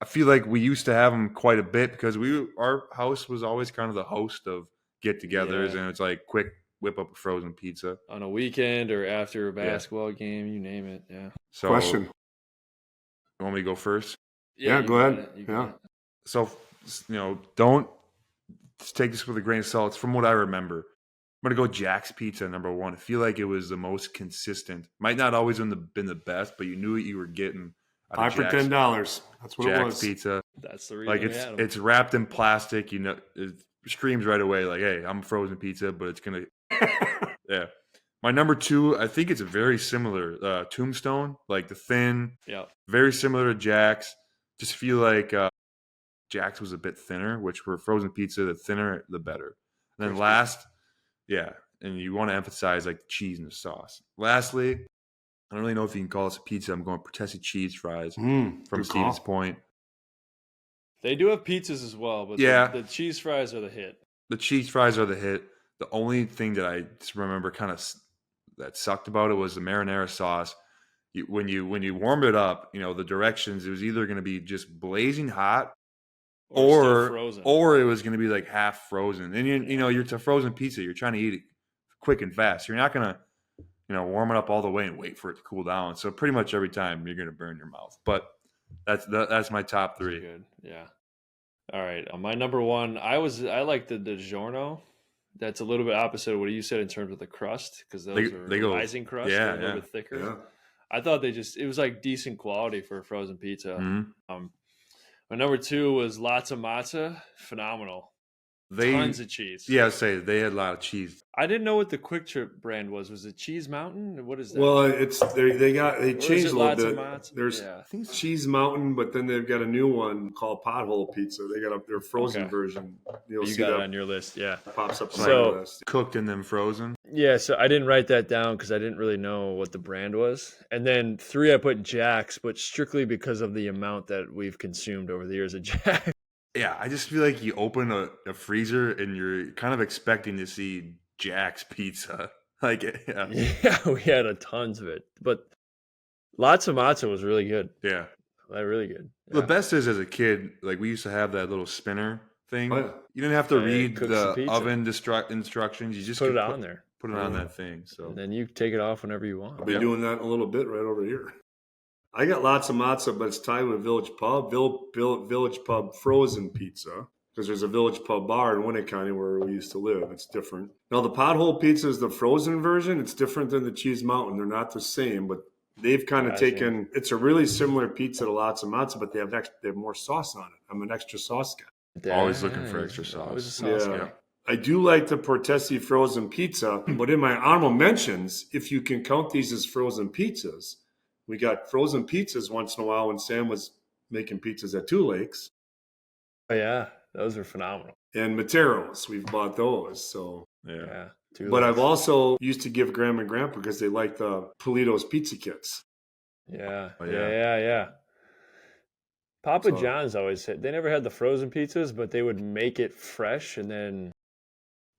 I feel like we used to have them quite a bit because our house was always kind of the host of get-togethers, and it's like quick whip up a frozen pizza on a weekend or after a basketball game, you name it. Yeah. So, question. You want me to go first? Yeah, go ahead. So, don't take this with a grain of salt. It's from what I remember. I'm going to go Jack's Pizza, number 1. I feel like it was the most consistent. Might not always been the best, but you knew what you were getting. 5 for $10. That's what it was. Jack's Pizza. That's the reason. It's wrapped in plastic. It screams right away like, hey, I'm frozen pizza, but it's going to. Yeah. My number 2, I think it's a very similar Tombstone, like the thin, very similar to Jack's. Just feel like Jack's was a bit thinner, which for frozen pizza, the thinner, the better. And then last, and you want to emphasize like the cheese and the sauce. Lastly, I don't really know if you can call this a pizza. I'm going Protesi cheese fries from Stevens Point. They do have pizzas as well, but the cheese fries are the hit. The cheese fries are the hit. The only thing that I just remember kind of that sucked about it was the marinara sauce. When you warm it up, the directions, it was either going to be just blazing hot or it was going to be like half frozen. And you're to frozen pizza, you're trying to eat it quick and fast. You're not going to warm it up all the way and wait for it to cool down. So pretty much every time you're going to burn your mouth. But that's my top 3. Good. Yeah. All right. On my number 1, I like the DiGiorno. That's a little bit opposite of what you said in terms of the crust, because those are rising crust, they're a little bit thicker. Yeah. I thought it was like decent quality for a frozen pizza. Mm-hmm. My number 2 was lots of matzo, phenomenal. Tons of cheese. Yeah, I'd say they had a lot of cheese. I didn't know what the Quick Trip brand was. Was it Cheese Mountain? What is that? Well, it's they Or changed is a it little lots of bit. mods? There's Yeah. I think it's Cheese Mountain, but then they've got a new one called Pothole Pizza. They got their frozen Okay. version. You'll You see got it that on your list, yeah. pops up on So- my list. Cooked and then frozen. Yeah, so I didn't write that down because I didn't really know what the brand was. And then 3, I put Jack's, but strictly because of the amount that we've consumed over the years of Jack's. Yeah, I just feel like you open a freezer and you're kind of expecting to see Jack's Pizza. Like, yeah. Yeah, we had a tons of it. But lots of matzo was really good. Yeah. Really good. The Yeah. best is as a kid, like we used to have that little spinner thing. Oh, yeah. You didn't have to Yeah, it read cooks the the pizza. oven instructions. You just Put could it on there. Put it on that thing. So And then you take it off whenever you want. I'll be doing that in a little bit right over here. I got lots of matzo, but it's tied with Village Pub. Village Pub frozen pizza. Because there's a Village Pub bar in Winnick County where we used to live. It's different. Now, the Pothole Pizza is the frozen version. It's different than the Cheese Mountain. They're not the same, but they've kind of taken – it's a really similar pizza to lots of matzo, but they have more sauce on it. I'm an extra sauce guy. Always looking for extra sauce. Always a sauce Yeah. guy. I do like the Portesi frozen pizza, but in my honorable mentions, if you can count these as frozen pizzas, we got frozen pizzas once in a while when Sam was making pizzas at Two Lakes. Oh, yeah. Those are phenomenal. And Materos, we've bought those. So, yeah. but I've also used to give Grandma and Grandpa because they like the Polito's pizza kits. Yeah. Oh, yeah. Yeah. Papa So- John's always said they never had the frozen pizzas, but they would make it fresh and then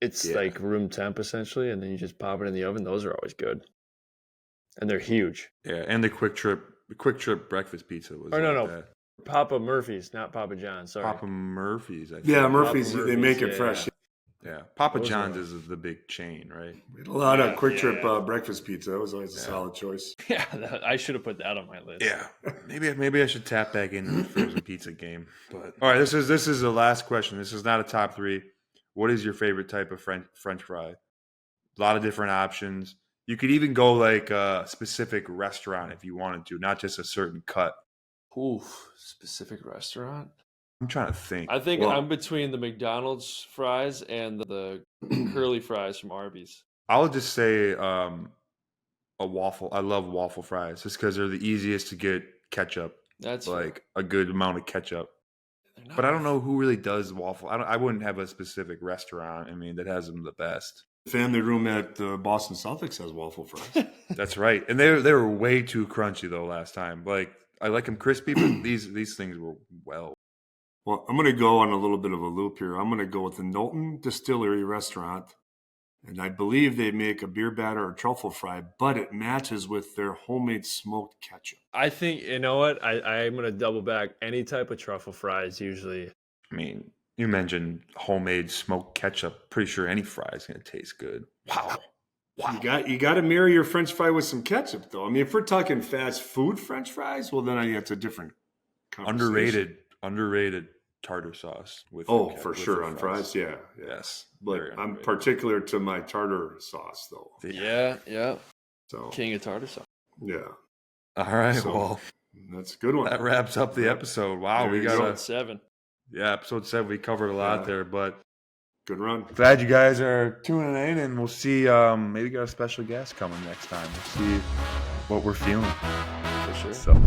it's Yeah. like room temp essentially, and then you just pop it in the oven. Those are always good. And they're huge. Yeah, and the Quick Trip breakfast pizza was No. that. Papa Murphy's, not Papa John's. Sorry. Papa Murphy's, I think. Yeah, Murphy's, Papa they make it Murphy's, fresh. Yeah. Papa Those John's are- is the big chain, right? We had a lot Yeah, of Quick Trip yeah. breakfast pizza. That was always a solid choice. Yeah, I should have put that on my list. Yeah. Maybe I should tap back into the frozen pizza game. But all right, this is the last question. This is not a top 3. What is your favorite type of French fry? A lot of different options. You could even go like a specific restaurant if you wanted to, not just a certain cut. Oof, specific restaurant. I'm trying to think. I think Well- I'm between the McDonald's fries and the curly fries from Arby's. I'll just say a waffle. I love waffle fries just because they're the easiest to get ketchup, That's like a good amount of ketchup. They're not- But I don't know who really does waffle. I wouldn't have a specific restaurant. I mean, that has them the best. Family room at the Boston Celtics has waffle fries. That's right. And they were way too crunchy though last time. Like I like them crispy, but these things were well. Well, I'm going to go on a little bit of a loop here. I'm going to go with the Knowlton Distillery restaurant. And I believe they make a beer batter or truffle fry, but it matches with their homemade smoked ketchup. I think you know what? I'm gonna double back. Any type of truffle fries usually. I mean, you mentioned homemade smoked ketchup. Pretty sure any fry is going to taste good. Wow. You got to marry your French fry with some ketchup, though. I mean, if we're talking fast food French fries, well, then it's a different conversation. Underrated tartar sauce with. Oh, your for with sure your on fries, yeah. Yes, But very I'm underrated. particular to my tartar sauce, though. Yeah. So King of tartar sauce. yeah, All right. So- Well, that's a good one. that wraps up the episode. Wow, There we you got go. Episode 7. episode 7. We covered a lot Yeah. there, but Good run. glad you guys are tuning in, and we'll see. Maybe got a special guest coming next time. We'll see what we're feeling. For sure. So.